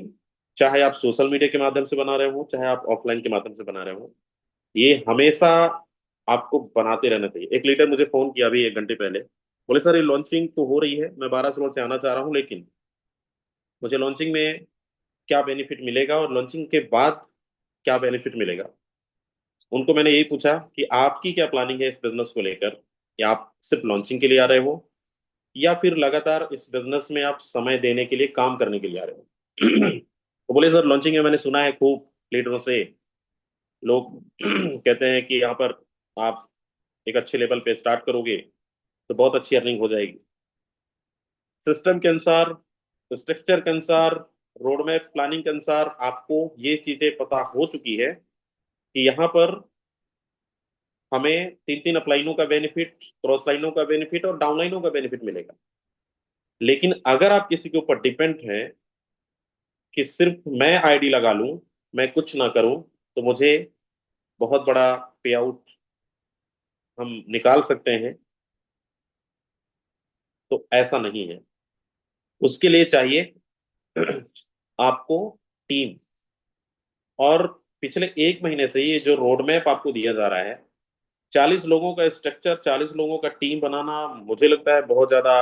चाहे आप सोशल मीडिया के माध्यम से बना रहे हो, चाहे आप ऑफलाइन के माध्यम से बना रहे हो, ये हमेशा आपको बनाते रहना चाहिए। एक लीडर मुझे फोन किया अभी 1 घंटे पहले, बोले सर ये लॉन्चिंग तो हो रही है, मैं 12 साल से आना चाह रहा हूँ, लेकिन मुझे लॉन्चिंग में क्या बेनिफिट मिलेगा और लॉन्चिंग के बाद क्या बेनिफिट मिलेगा। उनको मैंने यही पूछा कि आपकी क्या प्लानिंग है इस बिजनेस को लेकर, या आप सिर्फ लॉन्चिंग के लिए आ रहे हो, या फिर लगातार इस बिजनेस में आप समय देने के लिए, काम करने के लिए आ रहे हो। तो बोले सर लॉन्चिंग में मैंने सुना है खूब लीडरों से, लोग कहते हैं कि यहाँ पर आप एक अच्छे लेवल पे स्टार्ट करोगे तो बहुत अच्छी अर्निंग हो जाएगी। सिस्टम के अनुसार, स्ट्रक्चर के अनुसार, रोड मैप प्लानिंग के अनुसार आपको ये चीजें पता हो चुकी है कि यहाँ पर हमें तीन तीन अपलाइनों का बेनिफिट, क्रॉस लाइनों का बेनिफिट और डाउन लाइनों का बेनिफिट मिलेगा। लेकिन अगर आप किसी के ऊपर डिपेंड हैं कि सिर्फ मैं आईडी लगा लूं, मैं कुछ ना करूं, तो मुझे बहुत बड़ा पे आउट हम निकाल सकते हैं, तो ऐसा नहीं है। उसके लिए चाहिए आपको टीम। और पिछले 1 महीने से ये जो रोड मैप आपको दिया जा रहा है, 40 लोगों का स्ट्रक्चर, 40 लोगों का टीम बनाना, मुझे लगता है बहुत ज्यादा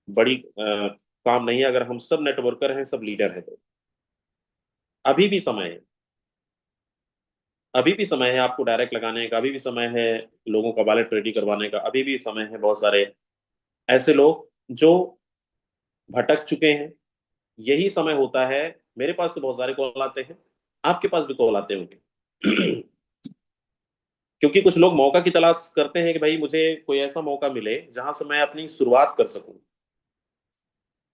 बड़ी काम नहीं है। अगर हम सब नेटवर्कर हैं, सब लीडर हैं, तो अभी भी समय है। अभी भी समय है आपको डायरेक्ट लगाने का, अभी भी समय है लोगों का वॉलेट रेडी करवाने का, अभी भी समय है। बहुत सारे ऐसे लोग जो भटक चुके हैं, यही समय होता है। मेरे पास तो बहुत सारे कॉल आते हैं, आपके पास भी कॉल आते होंगे। क्योंकि कुछ लोग मौका की तलाश करते हैं कि भाई मुझे कोई ऐसा मौका मिले जहां से मैं अपनी शुरुआत कर सकूं।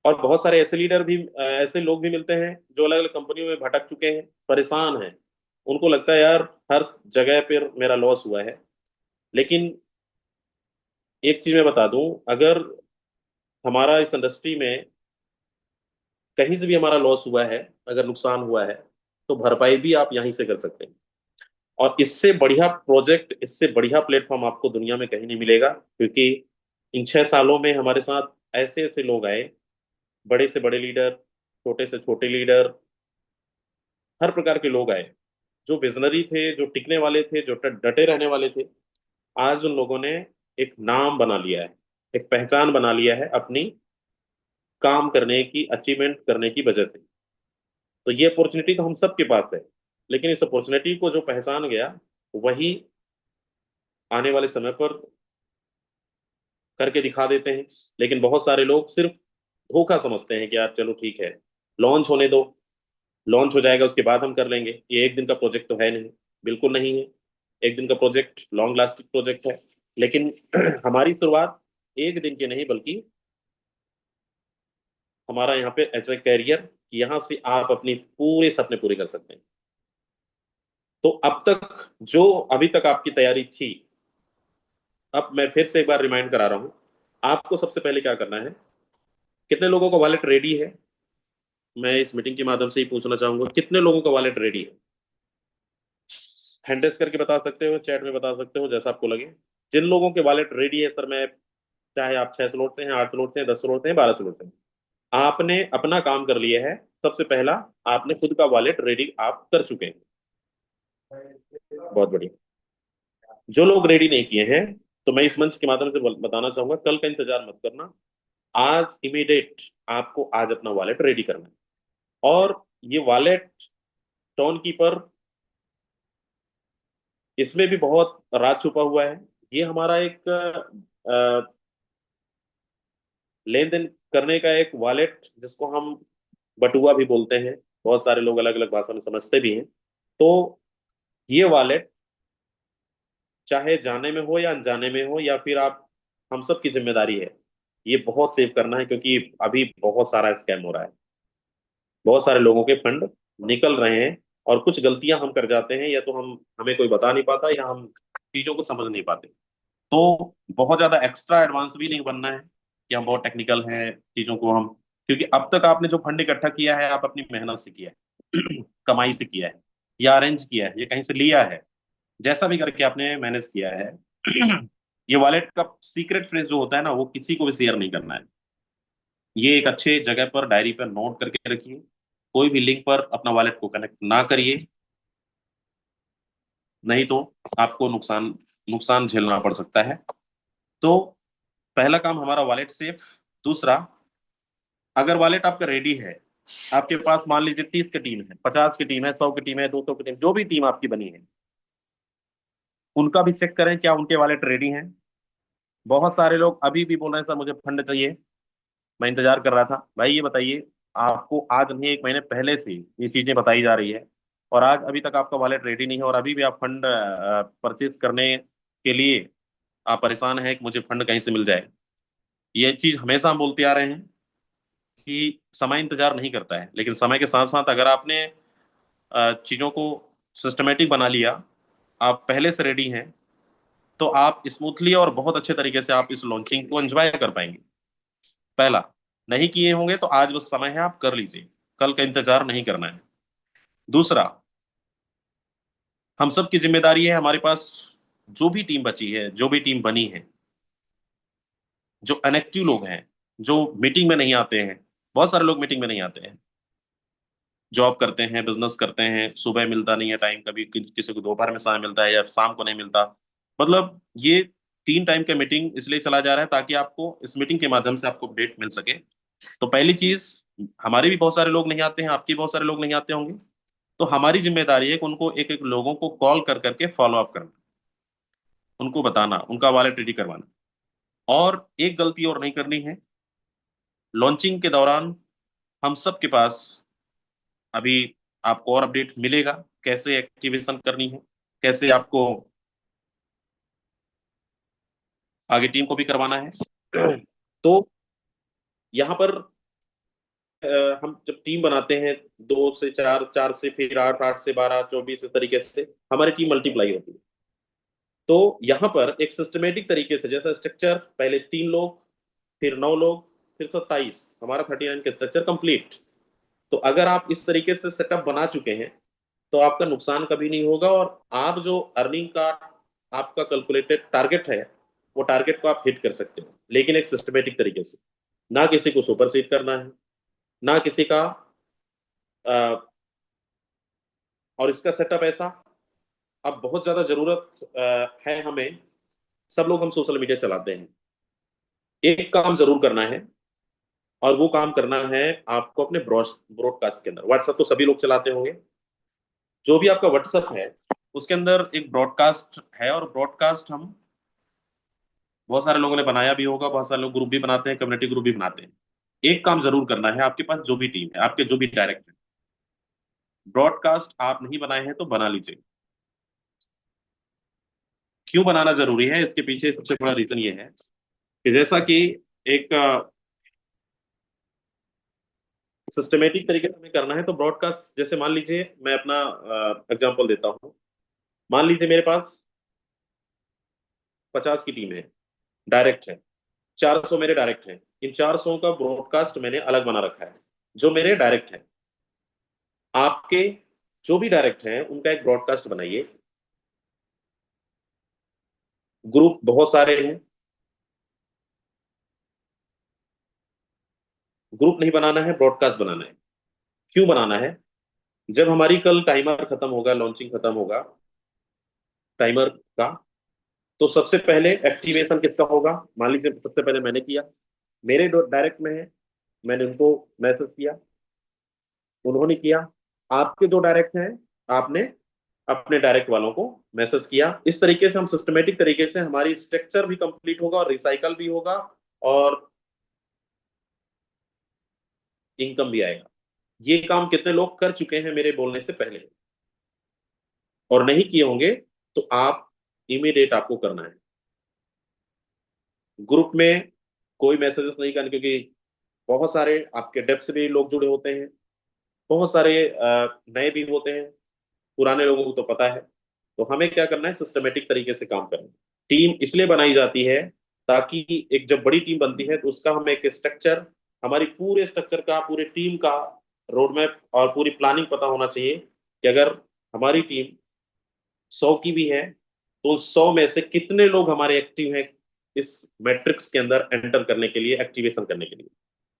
और बहुत सारे ऐसे लीडर भी, ऐसे लोग भी मिलते हैं जो अलग अलग कंपनियों में भटक चुके हैं, परेशान हैं। उनको लगता है यार हर जगह पर मेरा लॉस हुआ है। लेकिन एक चीज मैं बता दूं, अगर हमारा इस इंडस्ट्री में कहीं से भी हमारा लॉस हुआ है, अगर नुकसान हुआ है, तो भरपाई भी आप यहीं से कर सकते हैं। और इससे बढ़िया प्रोजेक्ट, इससे बढ़िया प्लेटफॉर्म आपको दुनिया में कहीं नहीं मिलेगा। क्योंकि इन 6 सालों में हमारे साथ ऐसे ऐसे लोग आए, बड़े से बड़े लीडर, छोटे से छोटे लीडर, हर प्रकार के लोग आए, जो विजनरी थे, जो टिकने वाले थे, जो डटे रहने वाले थे। आज उन लोगों ने एक नाम बना लिया है, एक पहचान बना लिया है अपनी काम करने की, अचीवमेंट करने की वजह से। तो ये अपॉर्चुनिटी तो हम सबके पास है, लेकिन इस अपॉर्चुनिटी को जो पहचान गया, वही आने वाले समय पर करके दिखा देते हैं। लेकिन बहुत सारे लोग सिर्फ धोखा समझते हैं कि यार चलो ठीक है, लॉन्च होने दो, लॉन्च हो जाएगा उसके बाद हम कर लेंगे, ये एक दिन का प्रोजेक्ट तो है नहीं। बिल्कुल नहीं है, एक दिन का प्रोजेक्ट लॉन्ग लास्टिंग प्रोजेक्ट है। लेकिन हमारी शुरुआत एक दिन की नहीं, बल्कि हमारा यहाँ पे एज ए कैरियर, यहाँ से आप अपनी पूरे सपने पूरे कर सकते हैं। तो अब तक जो अभी तक आपकी तैयारी थी, अब मैं फिर से एक बार रिमाइंड करा रहा हूँ, आपको सबसे पहले क्या करना है। कितने लोगों का वॉलेट रेडी है, मैं इस मीटिंग के माध्यम से ही पूछना चाहूंगा, कितने लोगों का वॉलेट रेडी है। हैंड रेज करके बता सकते हो, चैट में बता सकते हो, जैसा आपको लगे। जिन लोगों के वॉलेट रेडी है सर, मैं, चाहे आप 6 स्लॉट से हैं, 8 स्लॉट से हैं, 10 स्लॉट से हैं, 12 स्लॉट से हैं, आपने अपना काम कर लिया है। सबसे पहला, आपने खुद का वॉलेट रेडी आप कर चुके हैं, बहुत बढ़िया। जो लोग रेडी नहीं किए हैं, तो मैं इस मंच के माध्यम से बताना चाहूंगा, कल का इंतजार मत करना। आज इमीडिएट आपको आज अपना वॉलेट रेडी करना है। और ये वॉलेट टोन कीपर, इसमें भी बहुत राज छुपा हुआ है। ये हमारा एक लेन देन करने का एक वॉलेट, जिसको हम बटुआ भी बोलते हैं, बहुत सारे लोग अलग अलग भाषा में समझते भी हैं। तो ये वॉलेट चाहे जाने में हो या अनजाने में हो, या फिर आप, हम सब की जिम्मेदारी है ये बहुत सेव करना है। क्योंकि अभी बहुत सारा स्कैम हो रहा है, बहुत सारे लोगों के फंड निकल रहे हैं, और कुछ गलतियां हम कर जाते हैं, या तो हम, हमें कोई बता नहीं पाता, या हम चीजों को समझ नहीं पाते। तो बहुत ज्यादा एक्स्ट्रा एडवांस भी नहीं बनना है कि हम बहुत टेक्निकल हैं चीजों को हम। क्योंकि अब तक आपने जो फंड इकट्ठा किया है, आप अपनी मेहनत से किया है, कमाई से किया है, या अरेंज किया है, या कहीं से लिया है, जैसा भी करके आपने मैनेज किया है। ये वॉलेट का सीक्रेट फ्रेज जो होता है ना, वो किसी को भी शेयर नहीं करना है। ये एक अच्छे जगह पर डायरी पर नोट करके रखिए। कोई भी लिंक पर अपना वॉलेट को कनेक्ट ना करिए, नहीं तो आपको नुकसान नुकसान झेलना पड़ सकता है। तो पहला काम हमारा वॉलेट सेफ। दूसरा, अगर वॉलेट आपका रेडी है, आपके पास मान लीजिए 30 की टीम है, 50 की टीम है, 100 की टीम है, 200 की टीम, जो भी टीम आपकी बनी है, उनका भी चेक करें क्या उनके वॉलेट रेडी हैं। बहुत सारे लोग अभी भी बोल रहे हैं सर मुझे फंड चाहिए, मैं इंतजार कर रहा था। भाई ये बताइए, आपको आज नहीं 1 महीने पहले से ये चीजें बताई जा रही है, और आज अभी तक आपका वॉलेट रेडी नहीं है, और अभी भी आप फंड परचेज करने के लिए आप परेशान हैं कि मुझे फंड कहीं से मिल जाए। ये चीज हमेशा हम बोलते आ रहे हैं कि समय इंतजार नहीं करता है, लेकिन समय के साथ साथ अगर आपने चीजों को सिस्टमेटिक बना लिया, आप पहले से रेडी हैं, तो आप स्मूथली और बहुत अच्छे तरीके से आप इस लॉन्चिंग को एंजॉय कर पाएंगे। पहला, नहीं किए होंगे तो आज बस समय है, आप कर लीजिए, कल का इंतजार नहीं करना है। दूसरा, हम सब की जिम्मेदारी है, हमारे पास जो भी टीम बची है, जो भी टीम बनी है, जो अनएक्टिव लोग हैं, जो मीटिंग में नहीं आते हैं, बहुत सारे लोग मीटिंग में नहीं आते हैं, जॉब करते हैं, बिजनेस करते हैं, सुबह मिलता नहीं है टाइम, कभी किसी को दोपहर में समय मिलता है या शाम को नहीं मिलता। मतलब ये 3 टाइम का मीटिंग इसलिए चला जा रहा है ताकि आपको इस मीटिंग के माध्यम से आपको अपडेट मिल सके। तो पहली चीज, हमारे भी बहुत सारे लोग नहीं आते हैं, आपके बहुत सारे लोग नहीं आते होंगे, तो हमारी जिम्मेदारी है कि उनको एक एक लोगों को कॉल कर करके फॉलो अप करना, उनको बताना, उनका वॉलेट रेडी करवाना। और एक गलती और नहीं करनी है, लॉन्चिंग के दौरान हम सब के पास अभी आपको और अपडेट मिलेगा, कैसे एक्टिवेशन करनी है, कैसे आपको आगे टीम को भी करवाना है। तो यहाँ पर हम जब टीम बनाते हैं 2 से 4, 4 से फिर 8, 8 से 12, 24, इस तरीके से हमारी टीम मल्टीप्लाई होती है। तो यहाँ पर एक सिस्टमेटिक तरीके से, जैसा स्ट्रक्चर, पहले 3 लोग, फिर 9 लोग, फिर 27, हमारा 39 का स्ट्रक्चर कंप्लीट। तो अगर आप इस तरीके से सेटअप बना चुके हैं तो आपका नुकसान कभी नहीं होगा, और आप जो अर्निंग का आपका कैलकुलेटेड टारगेट है, वो टारगेट को आप हिट कर सकते हो, लेकिन एक सिस्टमेटिक तरीके से। ना किसी को सुपरसीड करना है, ना किसी का और इसका सेटअप ऐसा, अब बहुत ज्यादा जरूरत है हमें। सब लोग हम सोशल मीडिया चलाते हैं, एक काम जरूर करना है, और वो काम करना है आपको अपने ब्रॉडकास्ट के अंदर। व्हाट्सएप तो सभी लोग चलाते होंगे, जो भी आपका व्हाट्सएप है उसके अंदर एक ब्रॉडकास्ट है, और ब्रॉडकास्ट हम बहुत सारे लोगों ने बनाया भी होगा, बहुत सारे लोग ग्रुप भी बनाते हैं, कम्युनिटी ग्रुप भी बनाते हैं। एक काम जरूर करना है, आपके पास जो भी टीम है, आपके जो भी डायरेक्ट है, ब्रॉडकास्ट आप नहीं बनाए हैं तो बना लीजिए। क्यों बनाना जरूरी है, इसके पीछे सबसे बड़ा रीजन ये है कि जैसा कि एक सिस्टमेटिक तरीके से हमें करना है, तो ब्रॉडकास्ट, जैसे मान लीजिए मैं अपना एग्जांपल देता हूँ। मान लीजिए मेरे पास 50 की टीम है, डायरेक्ट है, 400 मेरे डायरेक्ट हैं। इन 400 का ब्रॉडकास्ट मैंने अलग बना रखा है, जो मेरे डायरेक्ट है। आपके जो भी डायरेक्ट हैं उनका एक ब्रॉडकास्ट बनाइए। ग्रुप बहुत सारे हैं, ग्रुप नहीं बनाना है, ब्रॉडकास्ट बनाना है। क्यों बनाना है? जब हमारी कल टाइमर खत्म होगा, लॉन्चिंग खत्म होगा टाइमर का, तो सबसे पहले एक्टिवेशन किसका होगा? मान लीजिए सबसे पहले मैंने किया, मेरे डायरेक्ट में है, मैंने उनको मैसेज किया, उन्होंने किया। आपके 2 डायरेक्ट हैं, आपने अपने डायरेक्ट वालों को मैसेज किया। इस तरीके से हम सिस्टमेटिक तरीके से, हमारी स्ट्रक्चर भी कंप्लीट होगा और रिसाइकल भी होगा, और इनकम भी आएगा। ये काम कितने लोग कर चुके हैं मेरे बोलने से पहले, और नहीं किए होंगे तो आप इमीडिएट आपको करना है। ग्रुप में कोई मैसेजेस नहीं करने, क्योंकि बहुत सारे आपके डेप्थ से भी लोग जुड़े होते हैं, बहुत सारे नए भी होते हैं, पुराने लोगों को तो पता है। तो हमें क्या करना है, सिस्टमेटिक तरीके से काम करना है। टीम इसलिए बनाई जाती है ताकि एक जब बड़ी टीम बनती है तो उसका हमें एक स्ट्रक्चर, हमारी पूरे स्ट्रक्चर का, पूरे टीम का रोड मैप और पूरी प्लानिंग पता होना चाहिए कि अगर हमारी टीम 100 की भी है तो 100 में से कितने लोग हमारे एक्टिव हैं इस मैट्रिक्स के अंदर एंटर करने के लिए, एक्टिवेशन करने के लिए।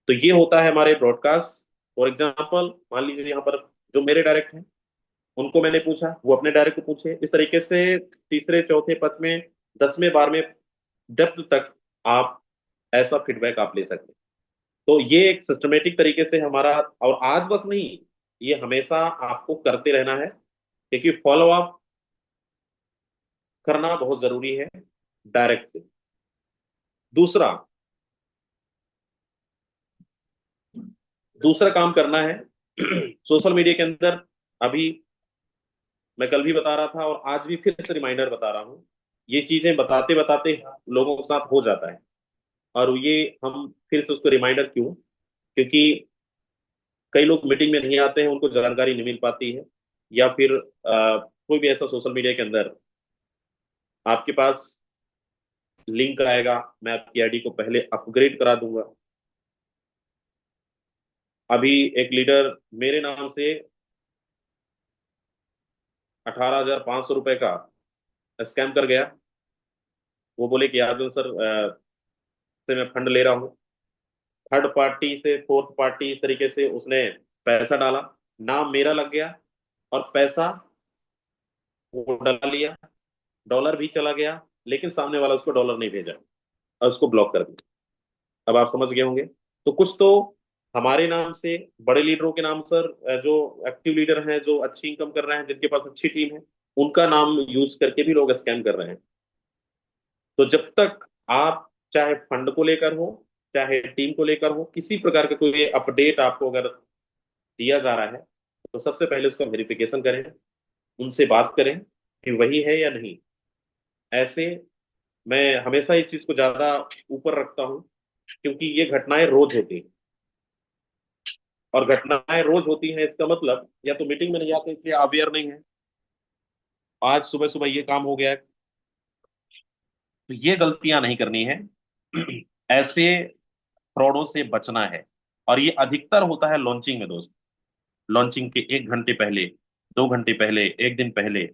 तो ये होता है हमारे ब्रॉडकास्ट। फॉर एग्जाम्पल, मान लीजिए यहाँ पर जो मेरे डायरेक्ट हैं उनको मैंने पूछा, वो अपने डायरेक्ट को पूछे, इस तरीके से तीसरे, चौथे, 5वें, 10वें, 12वें डेप्थ तक आप ऐसा फीडबैक आप ले सकते हैं। तो ये एक सिस्टमेटिक तरीके से हमारा, और आज बस नहीं, ये हमेशा आपको करते रहना है, क्योंकि फॉलो अप करना बहुत जरूरी है डायरेक्ट से। दूसरा दूसरा काम करना है सोशल मीडिया के अंदर। अभी मैं कल भी बता रहा था और आज भी फिर से रिमाइंडर बता रहा हूँ, ये चीजें बताते बताते लोगों के साथ हो जाता है। और ये हम फिर से उसको रिमाइंडर क्यों, क्योंकि कई लोग मीटिंग में नहीं आते हैं, उनको जानकारी नहीं मिल पाती है, या फिर कोई भी ऐसा सोशल मीडिया के अंदर आपके पास लिंक आएगा, मैं आपकी आईडी को पहले अपग्रेड करा दूंगा। अभी एक लीडर मेरे नाम से 18,500 रुपए का स्कैम कर गया। वो बोले कि यादव सर से मैं फंड ले रहा हूँ, थर्ड पार्टी से फोर्थ पार्टी, इस तरीके से उसने पैसा डाला, नाम मेरा लग गया, और पैसा वो डला लिया, डॉलर भी चला गया, लेकिन सामने वाला उसको डॉलर नहीं भेजा और उसको ब्लॉक कर दिया। अब आप समझ गए होंगे। तो कुछ तो हमारे नाम से, बड़े लीडरों के नाम सर, जो एक्टिव लीडर हैं, जो अच्छी इनकम कर रहे हैं, जिनके पास अच्छी टीम है, उनका नाम यूज करके भी लोग स्कैम कर रहे हैं। तो जब तक आप, चाहे फंड को लेकर हो, चाहे टीम को लेकर हो, किसी प्रकार का कोई अपडेट आपको अगर दिया जा रहा है, तो सबसे पहले उसका वेरिफिकेशन करें, उनसे बात करें कि वही है या नहीं। ऐसे मैं हमेशा इस चीज को ज्यादा ऊपर रखता हूं, क्योंकि ये घटनाएं रोज होती हैं, और घटनाएं रोज होती हैं, इसका मतलब या तो मीटिंग में नहीं आते इसलिए अवेयर नहीं है, आज सुबह सुबह ये काम हो गया है, तो ये गलतियां नहीं करनी है। ऐसे फ्रॉडों से बचना है। और ये अधिकतर होता है लॉन्चिंग में दोस्त। लॉन्चिंग के 1 घंटे पहले, 2 घंटे पहले, एक दिन पहले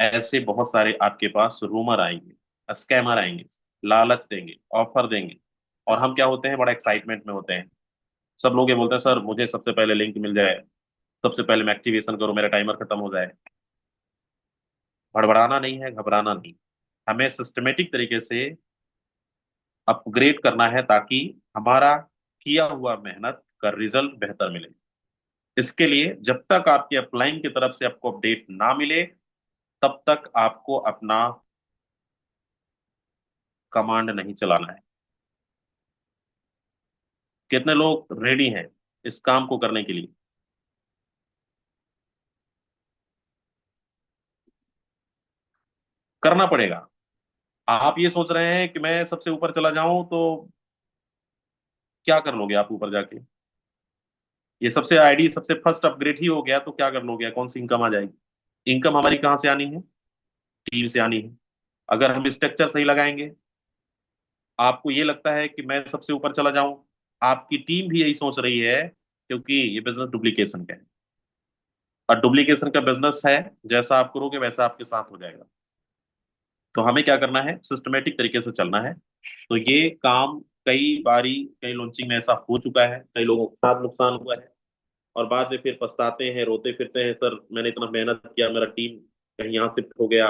ऐसे बहुत सारे आपके पास रूमर आएंगे, स्कैमर आएंगे, लालच देंगे, ऑफर देंगे, और हम क्या होते हैं, बड़ा एक्साइटमेंट में होते हैं। सब लोग ये बोलते हैं सर मुझे सबसे पहले लिंक मिल जाए, सबसे पहले मैं एक्टिवेशन करूं, मेरा टाइमर खत्म हो जाए। हड़बड़ाना नहीं है, घबराना नहीं, हमें सिस्टमेटिक तरीके से अपग्रेड करना है, ताकि हमारा किया हुआ मेहनत का रिजल्ट बेहतर मिले। इसके लिए जब तक आपकी अपलाइन की तरफ से आपको अपडेट ना मिले, तब तक आपको अपना कमांड नहीं चलाना है। कितने लोग रेडी हैं इस काम को करने के लिए? करना पड़ेगा। आप ये सोच रहे हैं कि मैं सबसे ऊपर चला जाऊं, तो क्या कर लोगे आप ऊपर जाके? ये सबसे आईडी सबसे फर्स्ट अपग्रेड ही हो गया तो क्या कर लोगे? कौन सी इनकम आ जाएगी? इनकम हमारी कहाँ से आनी है? टीम से आनी है। अगर हम स्ट्रक्चर सही लगाएंगे, आपको ये लगता है कि मैं सबसे ऊपर चला जाऊं, आपकी टीम भी यही सोच रही है, क्योंकि ये बिजनेस डुप्लीकेशन का है, और डुप्लीकेशन का बिजनेस है, जैसा आप करोगे वैसा आपके साथ हो जाएगा। तो हमें क्या करना है, सिस्टमेटिक तरीके से चलना है। तो ये काम कई बारी, कई लॉन्चिंग में ऐसा हो चुका है, कई लोगों के साथ नुकसान हुआ है, और बाद में फिर पछताते हैं, रोते फिरते हैं, सर मैंने इतना मेहनत किया, मेरा टीम कहीं यहाँ शिफ्ट हो गया,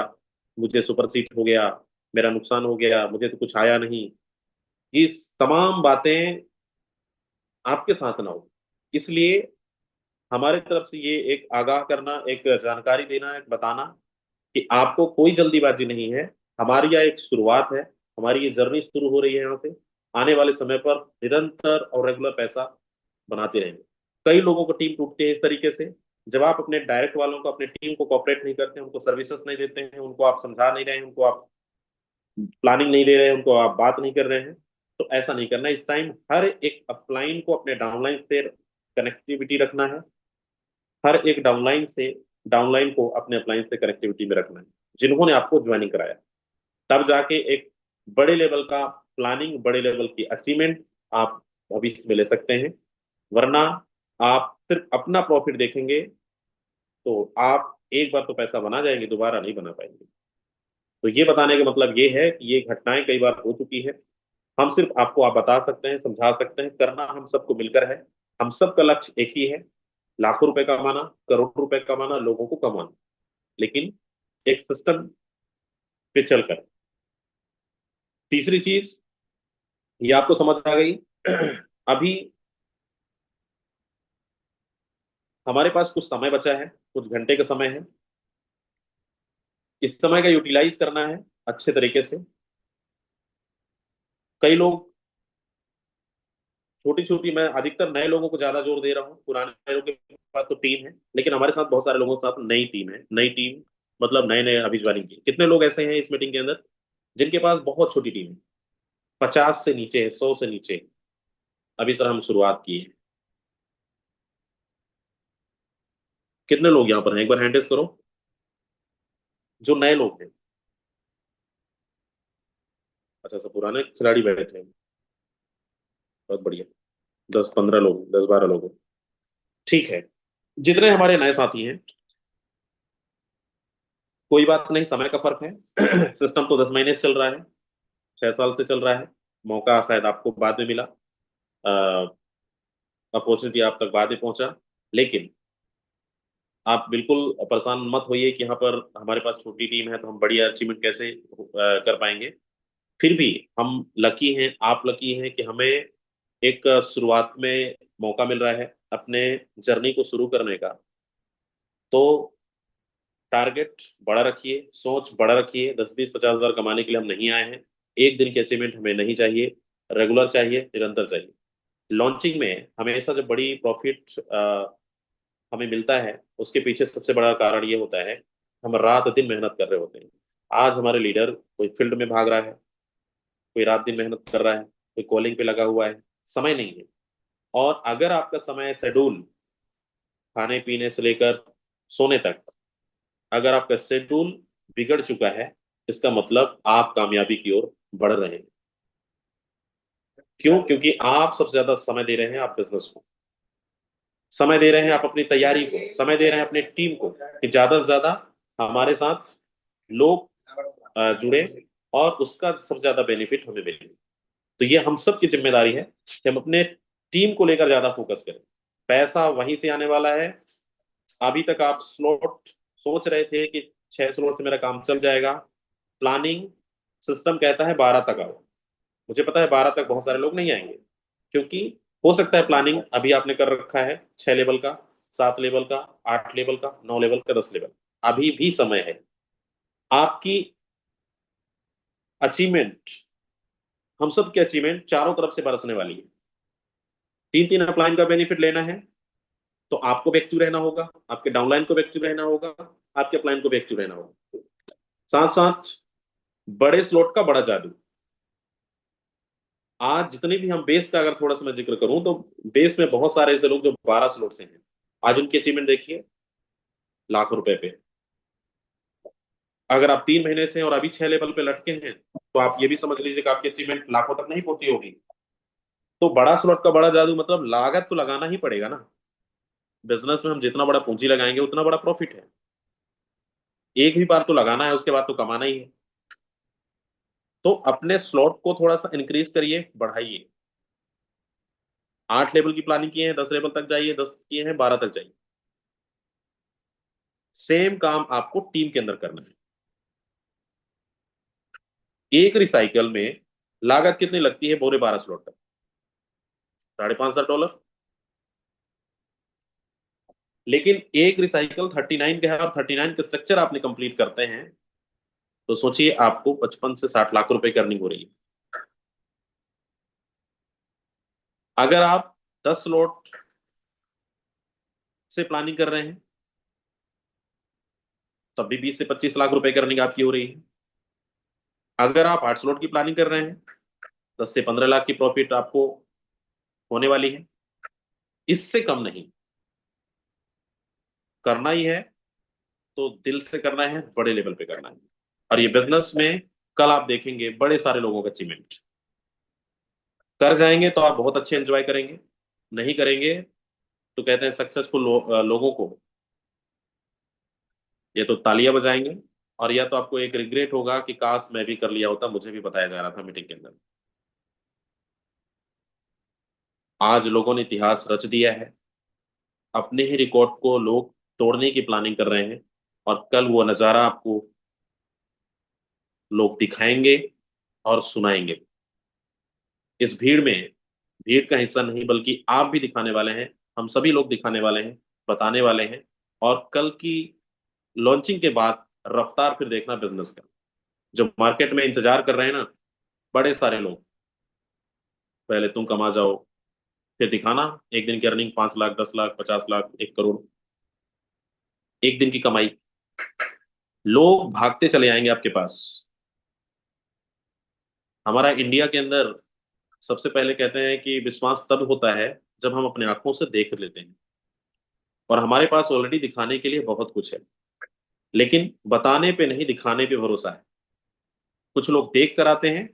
मुझे सुपर सीट हो गया, मेरा नुकसान हो गया, मुझे तो कुछ आया नहीं। ये तमाम बातें आपके साथ ना हो, इसलिए हमारे तरफ से ये एक आगाह करना, एक जानकारी देना, एक बताना कि आपको कोई जल्दीबाजी नहीं है। हमारी यह एक शुरुआत है, हमारी ये जर्नी शुरू हो रही है यहाँ से। आने वाले समय पर निरंतर और रेगुलर पैसा बनाते रहेंगे। कई लोगों को टीम टूटती है इस तरीके से, जब आप अपने डायरेक्ट वालों को, अपने टीम को कोऑपरेट नहीं करते हैं, उनको सर्विसेज नहीं देते हैं, उनको आप समझा नहीं रहे हैं, उनको आप प्लानिंग नहीं दे रहे हैं, उनको आप बात नहीं कर रहे हैं। तो ऐसा नहीं करना। इस टाइम हर एक अपलाइन को अपने डाउनलाइन से कनेक्टिविटी रखना है, हर एक डाउनलाइन को अपने अपलाइन से कनेक्टिविटी में रखना है, जिन्होंने आपको ज्वाइनिंग कराया। तब जाके एक बड़े लेवल का प्लानिंग, बड़े लेवल की अचीवमेंट आप भविष्य में ले सकते हैं। वरना आप सिर्फ अपना प्रॉफिट देखेंगे, तो आप एक बार तो पैसा बना जाएंगे, दोबारा नहीं बना पाएंगे। तो ये बताने का मतलब ये है कि ये घटनाएं कई बार हो चुकी है। हम सिर्फ आपको आप बता सकते हैं, समझा सकते हैं, करना हम सबको मिलकर है। हम सबका लक्ष्य एक ही है, लाखों रुपए कमाना, करोड़ रुपए कमाना, लोगों को कमाना, लेकिन एक सिस्टम पे चलकर। तीसरी चीज, ये आपको समझ आ गई अभी हमारे पास कुछ समय बचा है, कुछ घंटे का समय है। इस समय का यूटिलाइज करना है अच्छे तरीके से। कई लोग छोटी छोटी, मैं अधिकतर नए लोगों को ज्यादा जोर दे रहा हूँ, पुराने लोगों के पास तो टीम है, लेकिन हमारे साथ बहुत सारे लोगों के साथ नई टीम है। नई टीम मतलब नए नए अभी ज्वाइनिंग की। कितने लोग ऐसे हैं इस मीटिंग के अंदर जिनके पास बहुत छोटी टीम है, 50 से नीचे है, 100 से नीचे है। अभी सर हम शुरुआत की है। कितने लोग यहाँ पर हैं, एक बार हैंड रेज करो जो नए लोग हैं। अच्छा सर, पुराने खिलाड़ी बैठे हैं, बहुत बढ़िया। 10-15 लोग, 10-12 लोग। ठीक है। जितने हमारे नए साथी हैं, कोई बात नहीं, समय का फर्क है। सिस्टम तो 10 महीने से चल रहा है, 6 साल से चल रहा है। मौका शायद आपको बाद में मिला, अपॉर्चुनिटी आप तक बाद में पहुंचा। लेकिन आप बिल्कुल परेशान मत होइए कि यहाँ पर हमारे पास छोटी टीम है तो हम बढ़िया अचीवमेंट कैसे कर पाएंगे। फिर भी हम लकी हैं, आप लकी हैं कि हमें एक शुरुआत में मौका मिल रहा है अपने जर्नी को शुरू करने का। तो टारगेट बड़ा रखिए, सोच बड़ा रखिए। 10-20-50 हज़ार कमाने के लिए हम नहीं आए हैं। एक दिन की अचीवमेंट हमें नहीं चाहिए, रेगुलर चाहिए, निरंतर चाहिए। लॉन्चिंग में हमेशा जब बड़ी प्रॉफिट हमें मिलता है, उसके पीछे सबसे बड़ा कारण ये होता है, हम रात दिन मेहनत कर रहे होते हैं। आज हमारे लीडर कोई फील्ड में भाग रहा है, कोई रात दिन मेहनत कर रहा है, कोई कॉलिंग पे लगा हुआ है, समय नहीं है। और अगर आपका समय शेड्यूल, खाने पीने से लेकर सोने तक, अगर आपका शेड्यूल बिगड़ चुका है, इसका मतलब आप कामयाबी की ओर बढ़ रहे हैं। क्यों? क्योंकि आप सबसे ज्यादा समय दे रहे हैं आप बिजनेस को, समय दे रहे हैं आप अपनी तैयारी को, समय दे रहे हैं अपनी टीम को कि ज्यादा से ज्यादा हमारे साथ लोग जुड़े और उसका सबसे ज्यादा बेनिफिट हमें मिले। तो ये हम सब की जिम्मेदारी है कि हम अपने टीम को लेकर ज्यादा फोकस करें। पैसा वहीं से आने वाला है। अभी तक आप स्लॉट सोच रहे थे कि 6 स्लॉट से मेरा काम चल जाएगा। प्लानिंग सिस्टम कहता है 12 तक आओ। मुझे पता है 12 तक बहुत सारे लोग नहीं आएंगे, क्योंकि हो सकता है प्लानिंग अभी आपने कर रखा है 6 लेवल का, 7 लेवल का, 8 लेवल का, 9 लेवल का, 10 लेवल। अभी भी समय है। आपकी अचीवमेंट, हम सब की अचीवमेंट चारों तरफ से बरसने वाली है। 3-3 अपलाइन का बेनिफिट लेना है तो आपको भी एक्टिव रहना होगा, आपके डाउनलाइन को भी एक्टिव रहना होगा, आपके अपलाइन को भी एक्टिव रहना होगा। साथ साथ बड़े स्लॉट का बड़ा जादू। आज जितने भी हम बेस का अगर थोड़ा सा मैं जिक्र करूं तो बेस में बहुत सारे ऐसे लोग जो 12 स्लॉट से हैं, आज उनकी अचीवमेंट देखिए लाखों रुपए पे। अगर आप 3 महीने से और अभी 6 लेवल पे लटके हैं तो आप ये भी समझ लीजिए कि आपकी अचीवमेंट लाखों तक नहीं पहुंची होगी। तो बड़ा स्लॉट का बड़ा जादू मतलब लागत तो लगाना ही पड़ेगा ना। बिजनेस में हम जितना बड़ा पूंजी लगाएंगे उतना बड़ा प्रॉफिट है। एक भी बार तो लगाना है, उसके बाद तो कमाना ही है। तो अपने स्लॉट को थोड़ा सा इंक्रीज करिए, बढ़ाइए। 8 लेवल की प्लानिंग किए हैं, 10 लेवल तक जाइए, 10 किए हैं 12 तक जाइए। सेम काम आपको टीम के अंदर करना है। एक रिसाइकल में लागत कितनी लगती है पूरे 12 स्लॉट तक? $5,500। लेकिन एक रिसाइकल 39 का है और 39 का स्ट्रक्चर आपने कंप्लीट करते हैं तो सोचिए आपको 55 से 60 लाख रुपए की अर्निंग हो रही है। अगर आप 10 स्लॉट से प्लानिंग कर रहे हैं तब भी 20 से 25 लाख रुपए की अर्निंग आपकी हो रही है। अगर आप 8 स्लॉट की प्लानिंग कर रहे हैं, 10 से 15 लाख की प्रॉफिट आपको होने वाली है। इससे कम नहीं। करना ही है तो दिल से करना है, बड़े लेवल पे करना है। और ये बिजनेस में कल आप देखेंगे बड़े सारे लोगों का अचीवमेंट। कर जाएंगे तो आप बहुत अच्छे एंजॉय करेंगे, नहीं करेंगे तो कहते हैं सक्सेसफुल लोगों को ये तो तालियां बजाएंगे, और या तो आपको एक रिग्रेट होगा कि काश मैं भी कर लिया होता, मुझे भी बताया जा रहा था मीटिंग के अंदर। आज लोगों ने इतिहास रच दिया है। अपने ही रिकॉर्ड को लोग तोड़ने की प्लानिंग कर रहे हैं, और कल वो नज़ारा आपको लोग दिखाएंगे और सुनाएंगे। इस भीड़ में भीड़ का हिस्सा नहीं, बल्कि आप भी दिखाने वाले हैं, हम सभी लोग दिखाने वाले हैं, बताने वाले हैं। और कल की लॉन्चिंग के बाद रफ्तार फिर देखना बिजनेस का, जो मार्केट में इंतजार कर रहे हैं ना बड़े सारे लोग, पहले तुम कमा जाओ, फिर दिखाना एक दिन की अर्निंग 5 लाख, 10 लाख, 50 लाख, 1 करोड़, एक दिन की कमाई। लोग भागते चले आएंगे आपके पास। हमारा इंडिया के अंदर सबसे पहले कहते हैं कि विश्वास तब होता है जब हम अपने आंखों से देख लेते हैं, और हमारे पास ऑलरेडी दिखाने के लिए बहुत कुछ है, लेकिन बताने पे नहीं, दिखाने पे भरोसा है। कुछ लोग देख कर आते हैं,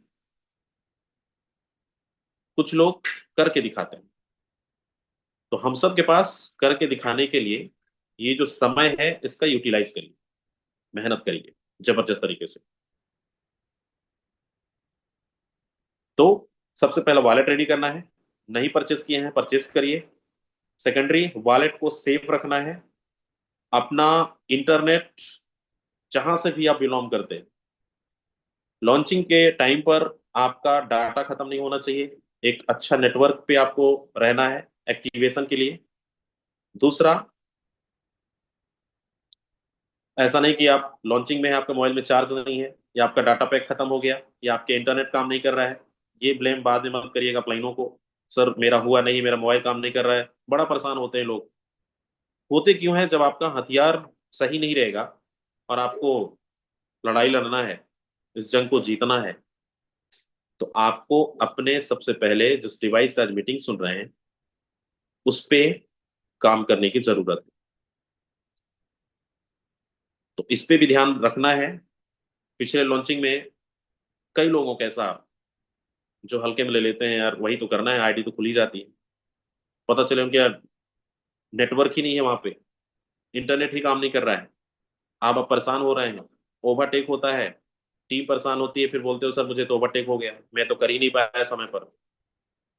कुछ लोग करके दिखाते हैं। तो हम सब के पास करके दिखाने के लिए ये जो समय है इसका यूटिलाइज करिए, मेहनत करिए जबरदस्त तरीके से। तो सबसे पहला वॉलेट रेडी करना है, नहीं परचेस किए हैं परचेस करिए। सेकेंडरी, वॉलेट को सेफ रखना है। अपना इंटरनेट जहां से भी आप बिलोंग करते हैं, लॉन्चिंग के टाइम पर आपका डाटा खत्म नहीं होना चाहिए। एक अच्छा नेटवर्क पे आपको रहना है एक्टिवेशन के लिए। दूसरा, ऐसा नहीं कि आप लॉन्चिंग में है, आपका मोबाइल में चार्ज नहीं है, या आपका डाटा पैक खत्म हो गया, या आपके इंटरनेट काम नहीं कर रहा है। ये ब्लेम बाद में मत करिएगा अपलाइनों को, सर मेरा हुआ नहीं, मेरा मोबाइल काम नहीं कर रहा है। बड़ा परेशान होते हैं लोग। होते क्यों है? जब आपका हथियार सही नहीं रहेगा और आपको लड़ाई लड़ना है, इस जंग को जीतना है, तो आपको अपने सबसे पहले जिस डिवाइस से आज मीटिंग सुन रहे हैं उस पे काम करने की जरूरत है। तो इस पे भी ध्यान रखना है। पिछले लॉन्चिंग में कई लोगों का ऐसा, जो हल्के में ले लेते हैं, यार वही तो करना है, आईडी तो खुली जाती है, पता चले उनके नेटवर्क ही नहीं है वहां पे, इंटरनेट ही काम नहीं कर रहा है। आप अब परेशान हो रहे हैं, ओवरटेक होता है, टीम परेशान होती है, फिर बोलते हो सर मुझे तो ओवरटेक हो गया, मैं तो कर ही नहीं पाया समय पर।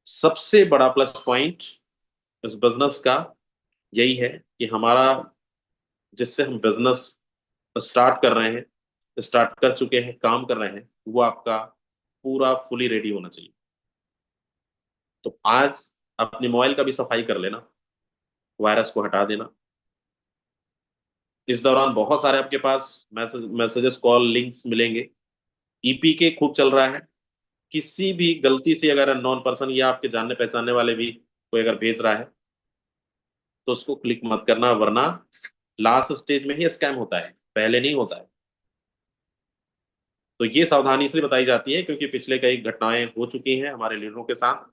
सबसे बड़ा प्लस पॉइंट इस बिजनेस का यही है कि हमारा, जिससे हम बिजनेस स्टार्ट कर रहे हैं, स्टार्ट कर चुके हैं, काम कर रहे हैं, वो आपका पूरा फुली रेडी होना चाहिए। तो आज अपने मोबाइल का भी सफाई कर लेना, वायरस को हटा देना। इस दौरान बहुत सारे आपके पास मैसेजेस, कॉल, लिंक्स मिलेंगे। ईपी के खूब चल रहा है। किसी भी गलती से अगर नॉन पर्सन या आपके जानने पहचानने वाले भी कोई अगर भेज रहा है तो उसको क्लिक मत करना, वरना लास्ट स्टेज में ही स्कैम होता है, पहले नहीं होता है। तो ये सावधानी इसलिए बताई जाती है क्योंकि पिछले कई घटनाएं हो चुकी हैं हमारे लीडरों के साथ,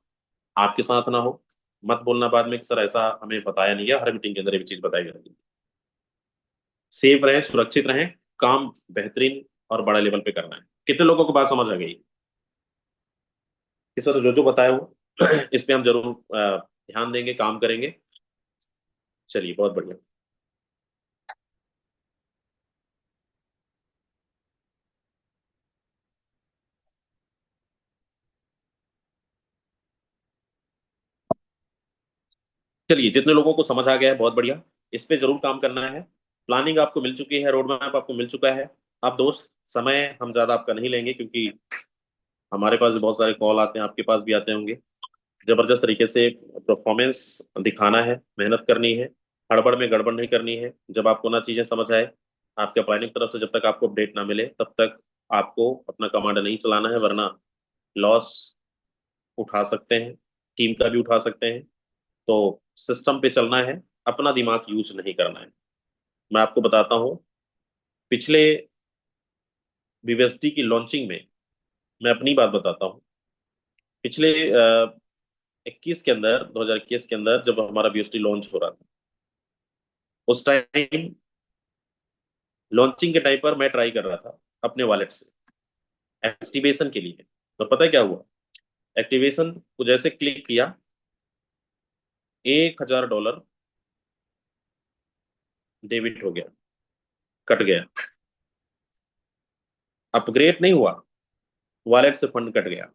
आपके साथ ना हो। मत बोलना बाद में कि सर ऐसा हमें बताया नहीं गया, हर मीटिंग के अंदर ये भी चीज बताई जाती है। सेफ रहें, सुरक्षित रहें, काम बेहतरीन और बड़ा लेवल पे करना है। कितने लोगों को बात समझ आ गई कि सर जो जो बताया हो इस पे हम जरूर ध्यान देंगे, काम करेंगे। चलिए, बहुत बढ़िया। चलिए, जितने लोगों को समझ आ गया है बहुत बढ़िया, इस पे जरूर काम करना है। प्लानिंग आपको मिल चुकी है, रोड मैप आपको मिल चुका है। अब दोस्त, समय हम ज्यादा आपका नहीं लेंगे क्योंकि हमारे पास भी बहुत सारे कॉल आते हैं, आपके पास भी आते होंगे। जबरदस्त तरीके से परफॉर्मेंस दिखाना है, मेहनत करनी है, हड़बड़ में गड़बड़ नहीं करनी है। जब आपको ना चीजें समझ आए, आपके प्लानिंग तरफ से जब तक आपको अपडेट ना मिले तब तक आपको अपना कमांड नहीं चलाना है, वरना लॉस उठा सकते हैं, टीम का भी उठा सकते हैं। तो सिस्टम पे चलना है, अपना दिमाग यूज नहीं करना है। मैं आपको बताता हूँ, पिछले बीवीएसटी की लॉन्चिंग में, मैं अपनी बात बताता हूँ। पिछले 21 के अंदर, 2021 के अंदर जब हमारा बीवीएसटी लॉन्च हो रहा था, उस टाइम लॉन्चिंग के टाइम पर मैं ट्राई कर रहा था अपने वॉलेट से एक्टिवेशन के लिए। तो पता है क्या हुआ? एक्टिवेशन को जैसे क्लिक किया, $1000 डेबिट हो गया, कट गया। अपग्रेड नहीं हुआ, वॉलेट से फंड कट गया।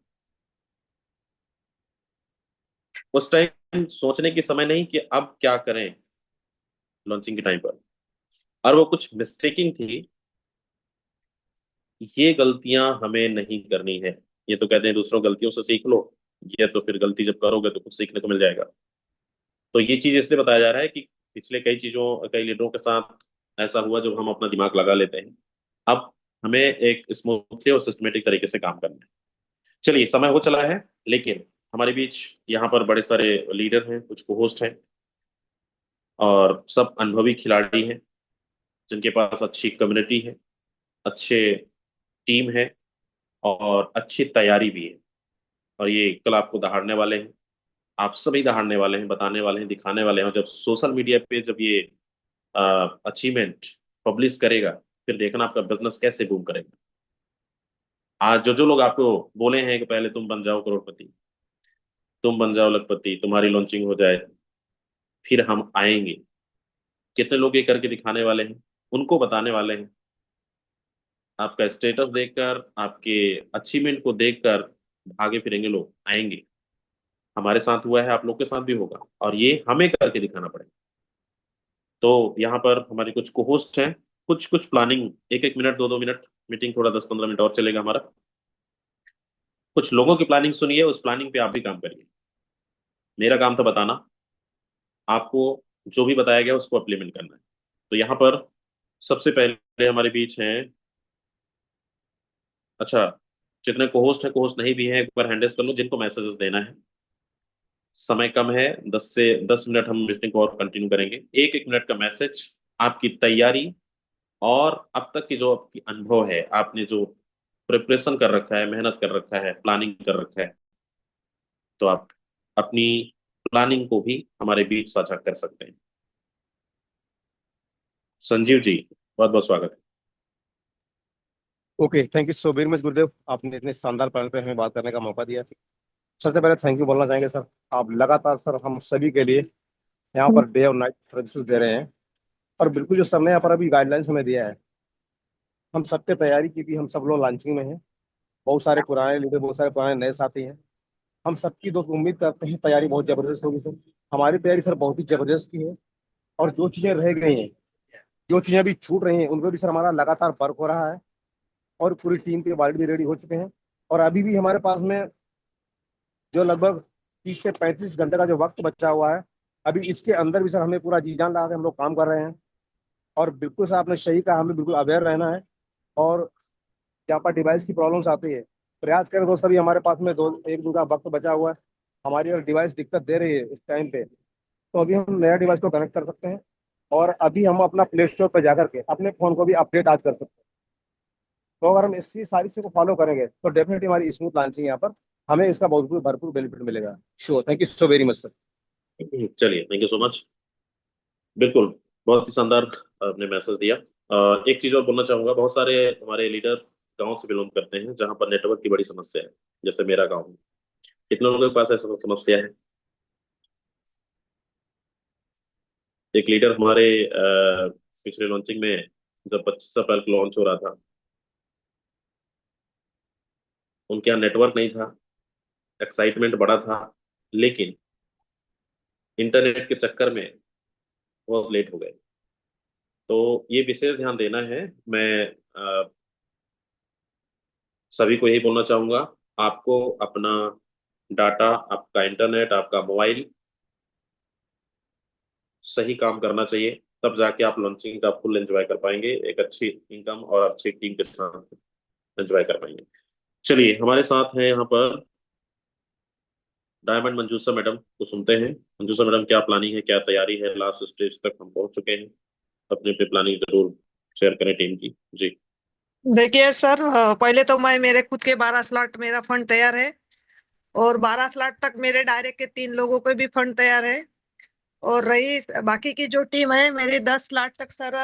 उस टाइम सोचने की समय नहीं कि अब क्या करें लॉन्चिंग के टाइम पर, और वो कुछ मिस्टेकिंग थी। ये गलतियां हमें नहीं करनी है। ये तो कहते हैं दूसरों गलतियों से सीख लो, ये तो फिर गलती जब करोगे तो कुछ सीखने को मिल जाएगा। तो ये चीज इसलिए बताया जा रहा है कि पिछले कई लीडरों के साथ ऐसा हुआ जब हम अपना दिमाग लगा लेते हैं। अब हमें एक स्मूथली और सिस्टमेटिक तरीके से काम करना है। चलिए, समय हो चला है, लेकिन हमारे बीच यहाँ पर बड़े सारे लीडर हैं, कुछ को होस्ट हैं, और सब अनुभवी खिलाड़ी हैं जिनके पास अच्छी कम्युनिटी है, अच्छे टीम है, और अच्छी तैयारी भी है। और ये कल आपको दहाड़ने वाले हैं, आप सभी दहाड़ने वाले हैं, बताने वाले हैं, दिखाने वाले हैं। और जब सोशल मीडिया पे जब ये अचीवमेंट पब्लिश करेगा, फिर देखना आपका बिजनेस कैसे बूम करेगा। आज जो जो लोग आपको बोले हैं कि पहले तुम बन जाओ करोड़पति, तुम बन जाओ लखपति, तुम्हारी लॉन्चिंग हो जाए, फिर हम आएंगे, कितने लोग ये करके दिखाने वाले हैं, उनको बताने वाले हैं। आपका स्टेटस देखकर, आपके अचीवमेंट को देखकर भागे फिरेंगे लोग, आएंगे। हमारे साथ हुआ है, आप लोग के साथ भी होगा, और ये हमें करके दिखाना पड़ेगा। तो यहाँ पर हमारी कुछ को होस्ट हैं, कुछ कुछ प्लानिंग, एक एक मिनट, दो दो मिनट मीटिंग, थोड़ा 10-15 मिनट और चलेगा हमारा। कुछ लोगों की प्लानिंग सुनिए, उस प्लानिंग पे आप भी काम करिए। मेरा काम था बताना, आपको जो भी बताया गया उसको इम्प्लीमेंट करना है। तो यहाँ पर सबसे पहले हमारे बीच हैं, अच्छा, जितने को होस्ट हैं, को होस्ट नहीं भी हैं, एक बार हैंडल्स कर लो जिनको मैसेजेस देना है। समय कम है, 10 से 10 मिनट हम मीटिंग को और कंटिन्यू करेंगे। एक एक मिनट का मैसेज, आपकी तैयारी, और अब तक की जो आपकी अनुभव है, आपने जो प्रिपरेशन कर रखा है, मेहनत कर रखा है, प्लानिंग कर रखा है, तो आप अपनी प्लानिंग को भी हमारे बीच साझा कर सकते हैं। संजीव जी, बहुत बहुत स्वागत है। Okay, thank you so very much गुरुदेव, आपने इतने शानदार पैनल पे हमें बात करने का मौका दिया। सबसे पहले थैंक यू बोलना चाहेंगे सर, आप लगातार सर हम सभी के लिए यहाँ पर डे और नाइट सर्विसेज दे रहे हैं। और बिल्कुल जो सर ने यहाँ पर अभी गाइडलाइंस हमें दिया है, हम सबके तैयारी की भी, हम सब लोग लॉन्चिंग में हैं। बहुत सारे पुराने लीडर, बहुत सारे पुराने नए साथी हैं। हम सबकी दोस्त उम्मीद करते हैं तैयारी बहुत जबरदस्त होगी सर। हमारी तैयारी सर बहुत ही जबरदस्त की है। और जो चीजें रह गई हैं, जो चीजें अभी छूट रही हैं, उन पर भी सर हमारा लगातार वर्क हो रहा है। और पूरी टीम के वार्ड भी रेडी हो चुके हैं। और अभी भी हमारे पास में जो लगभग 30 से 35 घंटे का जो वक्त बचा हुआ है, अभी इसके अंदर भी सर हमें पूरा जी जान लगा के हम लोग काम कर रहे हैं। और बिल्कुल सर आपने सही कहा, हमें बिल्कुल अवेयर रहना है। और यहाँ पर डिवाइस की प्रॉब्लम्स आती है, प्रयास करें दोस्त, अभी हमारे पास में 1-2 का वक्त बचा हुआ है। हमारी अगर डिवाइस दिक्कत दे रही है इस टाइम पे, तो अभी हम नया डिवाइस को कनेक्ट कर सकते हैं। और अभी हम अपना प्ले स्टोर पर जाकर के अपने फोन को भी अपडेट आज कर सकते हैं। तो अगर हम इसी सारी चीज़ को फॉलो करेंगे तो डेफिनेटली हमारी स्मूथ लॉन्चिंग यहाँ पर हमें इसका बहुत भरपूर बेनिफिट मिलेगा। Sure, thank you so very much sir. चलिए, थैंक यू सो मच। बिल्कुल, बहुत ही शानदार आपने मैसेज दिया। एक चीज और बोलना चाहूंगा, बहुत सारे हमारे लीडर गांव से बिलोंग करते हैं जहां पर नेटवर्क की बड़ी समस्या है, जैसे मेरा गांव है। कितने लोगों के पास ऐसा समस्या है? एक लीडर हमारे पिछले लॉन्चिंग में, जब 25 अप्रैल को लॉन्च हो रहा था, उनके यहाँ नेटवर्क नहीं था, एक्साइटमेंट बड़ा था, लेकिन इंटरनेट के चक्कर में बहुत लेट हो गए। तो ये विशेष ध्यान देना है। मैं सभी को यही बोलना चाहूंगा, आपको अपना डाटा, आपका इंटरनेट, आपका मोबाइल सही काम करना चाहिए, तब जाके आप लॉन्चिंग का फुल एंजॉय कर पाएंगे, एक अच्छी इनकम और अच्छी टीम के साथ एंजॉय कर पाएंगे। चलिए, हमारे साथ हैं यहाँ पर डायमंड मंजूषा मैडम को सुनते हैं। मंजूषा मैडम, क्या प्लानिंग है, क्या तैयारी है? लास्ट स्टेज तक हम पहुंच चुके हैं, अपनी अपनी प्लानिंग जरूर शेयर करें टीम की जी। देखिए सर, पहले तो मैं मेरे खुद के 12 स्लॉट मेरा फंड तैयार है। और 12 स्लॉट तक मेरे डायरेक्ट के 3 लोगों के भी फंड तैयार है। और रही बाकी की जो टीम है मेरी, 10 स्लॉट तक सर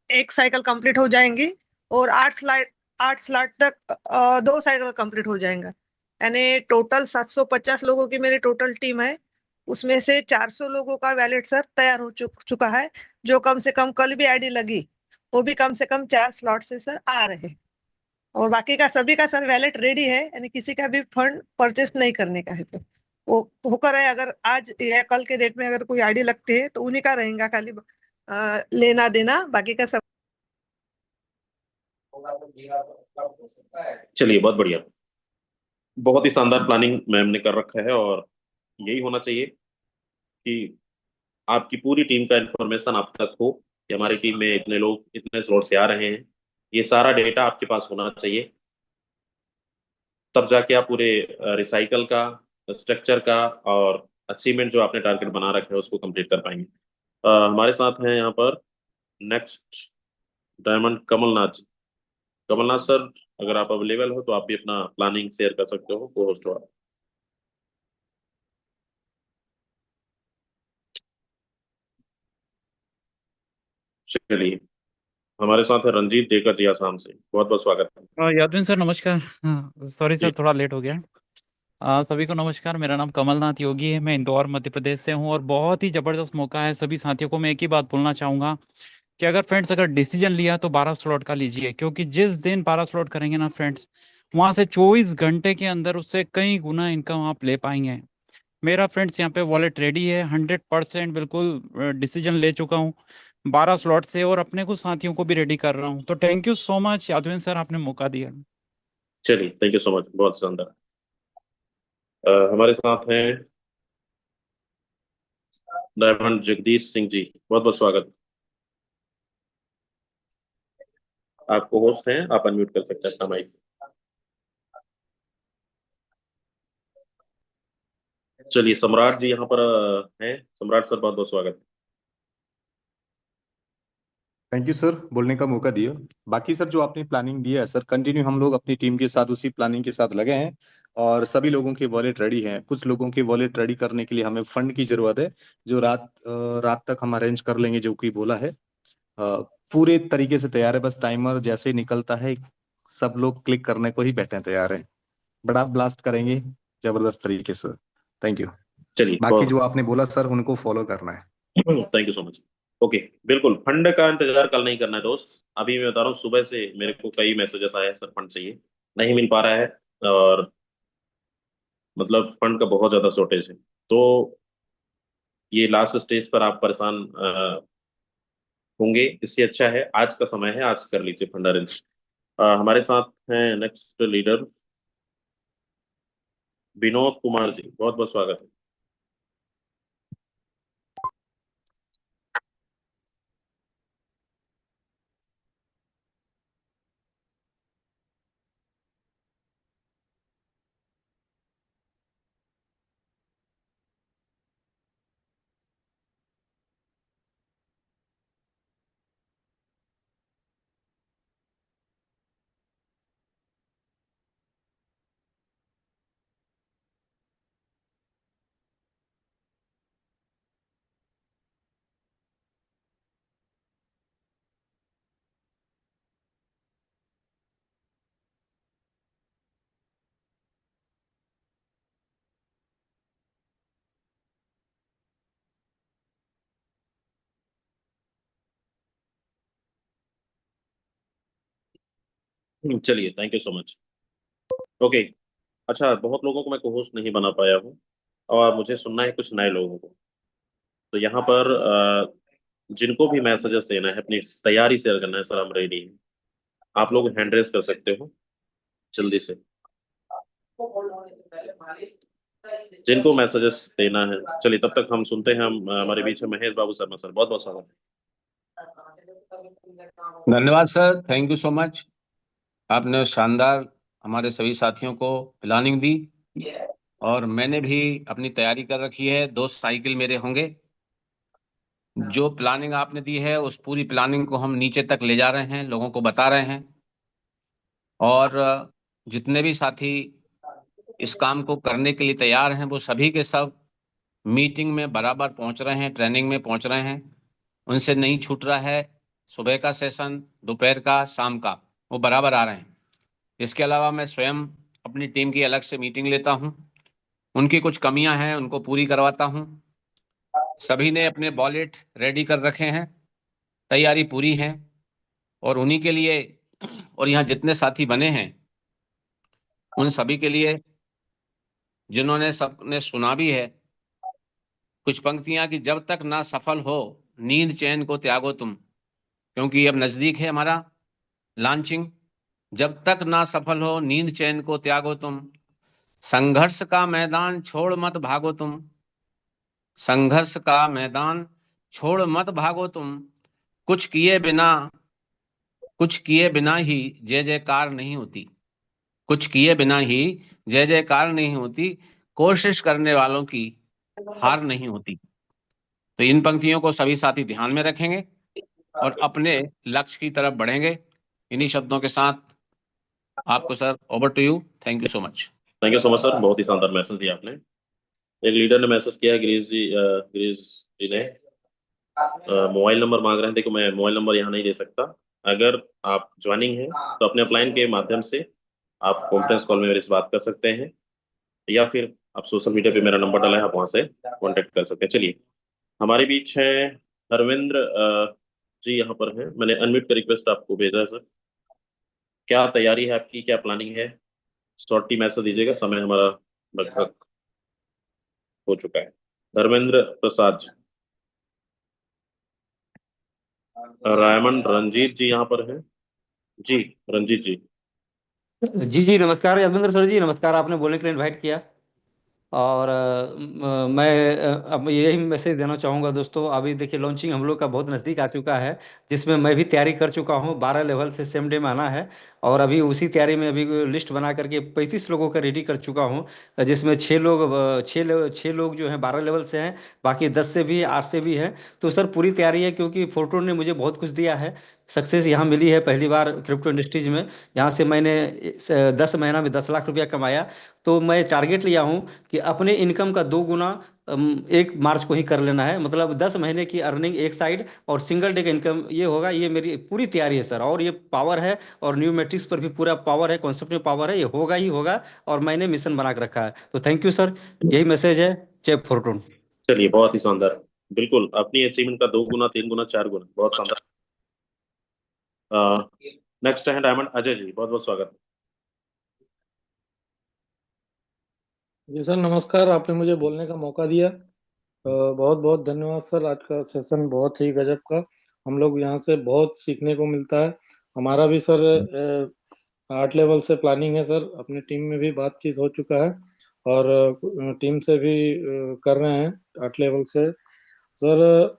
एक साइकिल कंप्लीट हो जाएंगी। और 8 स्लॉट तक 2 साइकिल कंप्लीट हो जाएगा। यानी टोटल 750 लोगों की मेरी टोटल टीम है। उसमें से 400 लोगों का वैलेट सर तैयार हो चुका है। जो कम से कम कल भी आईडी लगी, वो भी कम से कम 4 स्लॉट से सर आ रहे हैं। और बाकी का सभी का सर वैलेट रेडी है, यानी किसी का भी फंड परचेस नहीं करने का है सर। वो होकर है, अगर आज या कल के डेट में अगर कोई आईडी लगती है तो उन्हीं का रहेगा खाली लेना देना, बाकी का सब। चलिए, बहुत बढ़िया। बहुत ही शानदार प्लानिंग मैम ने कर रखा है, और यही होना चाहिए कि आपकी पूरी टीम का इंफॉर्मेशन आप तक हो कि हमारी टीम में इतने लोग इतने स्लॉट से आ रहे हैं। ये सारा डेटा आपके पास होना चाहिए, तब जाके आप पूरे रिसाइकल का, स्ट्रक्चर का और अचीवमेंट जो आपने टारगेट बना रखा है उसको कंप्लीट कर पाएंगे। हमारे साथ हैं यहाँ पर नेक्स्ट डायमंड कमलनाथ जी। कमलनाथ सर, अगर आप अवेलेबल हो तो आप भी अपना प्लानिंग शेयर कर सकते हो, को होस्ट हो आप। चलिए, हमारे साथ है रंजीत देकर जी आसाम से। बहुत बहुत स्वागत है। यादविन सर नमस्कार। हाँ सॉरी जी सर, थोड़ा लेट हो गया। सभी को नमस्कार। मेरा नाम कमलनाथ योगी है, मैं इंदौर मध्य प्रदेश से हूँ और बहुत ही जबरदस्त मौका है। सभी साथियों को मैं एक ही बात बोलना चाहूंगा कि अगर फ्रेंड्स अगर डिसीजन लिया तो 12 स्लॉट का लीजिए, क्योंकि जिस दिन 12 स्लॉट करेंगे ना फ्रेंड्स, वहां से 24 घंटे के अंदर उससे कई गुना इनकम आप ले पाएंगे। मेरा फ्रेंड्स यहाँ पे वॉलेट रेडी है, 100% बिल्कुल डिसीजन ले चुका हूँ 12 स्लॉट से, और अपने कुछ साथियों को भी रेडी कर रहा हूँ। तो थैंक यू सो मच यादविन सर, आपने मौका दिया। चलिए, थैंक यू सो मच, बहुत शानदार। हमारे साथ हैं डायमंड जगदीश सिंह जी। बहुत बहुत स्वागत। आपको होस्ट हैं, आप अनम्यूट कर सकते हैं अपना माइक। चलिए, सम्राट जी यहाँ पर हैं। सम्राट सर, बहुत बहुत स्वागत। थैंक यू सर, बोलने का मौका दिया। बाकी सर जो आपने प्लानिंग दिया है सर, कंटिन्यू हम लोग अपनी टीम के साथ उसी प्लानिंग के साथ लगे हैं और सभी लोगों के वॉलेट रेडी हैं। कुछ लोगों के वॉलेट रेडी करने के लिए हमें फंड की जरूरत है, जो रात तक हम अरेंज कर लेंगे, जो कि बोला है। पूरे तरीके से तैयार है, बस टाइमर जैसे ही निकलता है सब लोग क्लिक करने को ही बैठे हैं, तैयार हैं। बड़ा ब्लास्ट करेंगे जबरदस्त तरीके से। Thank you. चलिए, बाकी बहुत जो आपने बोला सर उनको फॉलो करना है। Thank you so much. Okay, बिल्कुल फंड का इंतजार कल नहीं करना है दोस्त। अभी मैं बता रहा हूँ, सुबह से मेरे को कई मैसेजेस आए हैं, सर फंड चाहिए, नहीं मिल पा रहा है, और मतलब फंड का बहुत ज्यादा शॉर्टेज है। तो ये लास्ट स्टेज पर आप परेशान होंगे, इससे अच्छा है आज का समय है, आज कर लीजिए फंड अरेंज। हमारे साथ हैं नेक्स्ट लीडर विनोद कुमार जी। बहुत बहुत स्वागत है। चलिए, thank you so much. Okay. अच्छा, बहुत लोगों को मैं को होस्ट नहीं बना पाया हूँ, और मुझे सुनना है कुछ नए लोगों को। तो यहाँ पर जिनको भी मैसेजेस देना है, अपनी तैयारी शेयर करना है, सर हम रेडी हैं, आप लोग हैंड रेस कर सकते हो जल्दी से, जिनको मैसेजेस देना है। चलिए, तब तक हम सुनते हैं, हम हमारे बीच में महेश बाबू शर्मा सर। बहुत बहुत स्वागत धन्यवाद sir, thank you so much. आपने शानदार हमारे सभी साथियों को प्लानिंग दी, और मैंने भी अपनी तैयारी कर रखी है। 2 साइकिल मेरे होंगे। जो प्लानिंग आपने दी है उस पूरी प्लानिंग को हम नीचे तक ले जा रहे हैं, लोगों को बता रहे हैं, और जितने भी साथी इस काम को करने के लिए तैयार हैं वो सभी के सब मीटिंग में बराबर पहुंच रहे हैं, ट्रेनिंग में पहुंच रहे हैं, उनसे नहीं छूट रहा है। सुबह का सेशन, दोपहर का, शाम का, वो बराबर आ रहे हैं। इसके अलावा मैं स्वयं अपनी टीम की अलग से मीटिंग लेता हूं, उनकी कुछ कमियां हैं उनको पूरी करवाता हूं। सभी ने अपने वॉलेट रेडी कर रखे हैं, तैयारी पूरी है, और उन्हीं के लिए, और यहाँ जितने साथी बने हैं उन सभी के लिए, जिन्होंने सबने सुना भी है कुछ पंक्तियां कि जब तक ना सफल हो नींद चैन को त्यागो तुम, क्योंकि अब नजदीक है हमारा लॉन्चिंग। जब तक ना सफल हो नींद चैन को त्यागो तुम, संघर्ष का मैदान छोड़ मत भागो तुम, संघर्ष का मैदान छोड़ मत भागो तुम, कुछ किए बिना, कुछ किए बिना ही जय जयकार नहीं होती, कुछ किए बिना ही जय जयकार नहीं होती, कोशिश करने वालों की हार नहीं होती। तो इन पंक्तियों को सभी साथी ध्यान में रखेंगे और अपने लक्ष्य की तरफ बढ़ेंगे। इन्हीं शब्दों के साथ आपको sir, over to you. Thank you so much. Thank you so much sir, बहुत ही शानदार मैसेज दिया आपने। एक लीडर ने मैसेज किया है, गिरीश जी ने मोबाइल नंबर मांग रहे हैं। देखो, मैं मोबाइल नंबर यहाँ नहीं दे सकता। अगर आप ज्वाइनिंग है तो अपने अपलाइन के माध्यम से आप कॉन्फ्रेंस कॉल में मेरे से बात कर सकते हैं, या फिर आप सोशल मीडिया पे मेरा नंबर डाला है, आप वहाँ से कॉन्टेक्ट कर सकते हैं। चलिए, हमारे बीच है धर्मेंद्र जी, यहाँ पर हैं। मैंने अनम्यूट का रिक्वेस्ट आपको भेजा है सर। क्या तैयारी है आपकी, क्या प्लानिंग है? शॉर्टी मैसेज दीजिएगा, समय हमारा लगभग हो चुका है। धर्मेंद्र प्रसाद जी। रायमन रंजीत जी यहाँ पर हैं। जी, रंजीत जी। जी जी नमस्कार अभिनंदन सर जी, नमस्कार। आपने बोलने के लिए इनवाइट किया। और मैं अब यही मैसेज देना चाहूँगा दोस्तों। अभी देखिए लॉन्चिंग हम लोग का बहुत नज़दीक आ चुका है, जिसमें मैं भी तैयारी कर चुका हूँ। 12 लेवल से सेम डे में आना है, और अभी उसी तैयारी में अभी लिस्ट बना करके 35 लोगों का रेडी कर चुका हूँ, जिसमें 6 लोग जो हैं 12 लेवल से हैं, बाकी 10 से भी 8 से भी हैं। तो सर पूरी तैयारी है, क्योंकि फोर्टून ने मुझे बहुत कुछ दिया है। सक्सेस यहाँ मिली है पहली बार क्रिप्टो इंडस्ट्रीज में। यहाँ से मैंने 10 महीना में 10 लाख रुपया कमाया। तो मैं टारगेट लिया हूँ कि अपने इनकम का 2 गुना 1 मार्च को ही कर लेना है। मतलब 10 महीने की अर्निंग एक साइड और सिंगल डे का इनकम ये होगा। ये मेरी पूरी तैयारी है सर, और ये पावर है, और न्यू मैट्रिक्स पर भी पूरा पावर है, कॉन्सेप्ट में पावर है, ये होगा ही होगा। और मैंने मिशन बना के रखा है। तो थैंक यू सर, यही मैसेज है। जय फॉर्टून। चलिए, बहुत ही शानदार। बिल्कुल अपनी अचीवमेंट का 2 गुना, 3 गुना, 4 गुना, बहुत शानदार। नेक्स्ट है डायमंड अजय जी, बहुत बहुत स्वागत। जी सर नमस्कार, आपने मुझे बोलने का मौका दिया। बहुत बहुत धन्यवाद सर। आज का सेशन बहुत ही गजब का, हम लोग यहाँ से बहुत सीखने को मिलता है। हमारा भी सर 8 लेवल से प्लानिंग है सर। अपनी टीम में भी बातचीत हो चुका है, और टीम से भी कर रहे हैं 8 लेवल से सर।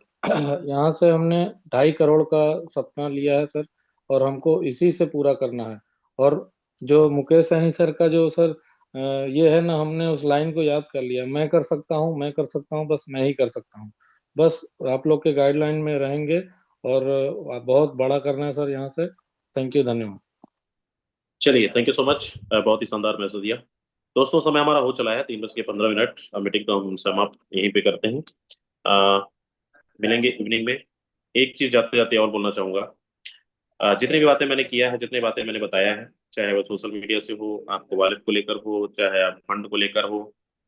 यहाँ से हमने 2.5 करोड़ का सपना लिया है सर, और हमको इसी से पूरा करना है। और जो मुकेश सहनी सर का जो सर ये है ना, हमने उस लाइन को याद कर लिया, मैं कर सकता हूँ, मैं कर सकता हूँ, बस मैं ही कर सकता हूँ। बस आप लोग के गाइडलाइन में रहेंगे, और बहुत बड़ा करना है सर यहाँ से। थैंक यू, धन्यवाद। चलिए, थैंक यू सो मच, बहुत ही शानदार मैसेज दिया। दोस्तों, समय हमारा हो चला है 3:15। मीटिंग को हम समाप्त यहीं पे करते हैं। मिलेंगे इवनिंग में। एक चीज जाते जाते और बोलना चाहूंगा। जितनी भी बातें मैंने किया है, जितनी बातें मैंने बताया है, चाहे वो सोशल मीडिया से हो, आपको वॉलेट को लेकर हो, चाहे आप फंड को लेकर हो,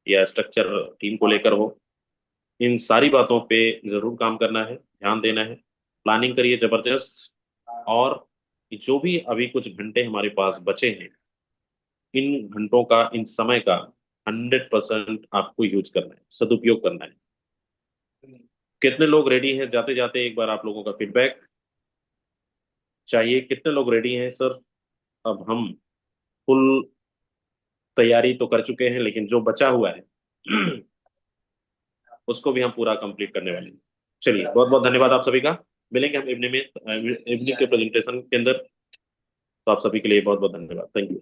या स्ट्रक्चर टीम को लेकर हो, इन सारी बातों पे जरूर काम करना है, ध्यान देना है। प्लानिंग करिए जबरदस्त। और जो भी अभी कुछ घंटे हमारे पास बचे हैं, इन घंटों का, इन समय का 100% आपको यूज करना है, सदुपयोग करना है। कितने लोग रेडी हैं? जाते जाते एक बार आप लोगों का फीडबैक चाहिए। कितने लोग रेडी हैं सर? अब हम फुल तैयारी तो कर चुके हैं, लेकिन जो बचा हुआ है उसको भी हम पूरा कंप्लीट करने वाले हैं। चलिए, बहुत बहुत धन्यवाद आप सभी का। मिलेंगे हम इवनिंग में, इवनिंग के प्रेजेंटेशन के अंदर। तो आप सभी के लिए बहुत बहुत धन्यवाद। Thank you.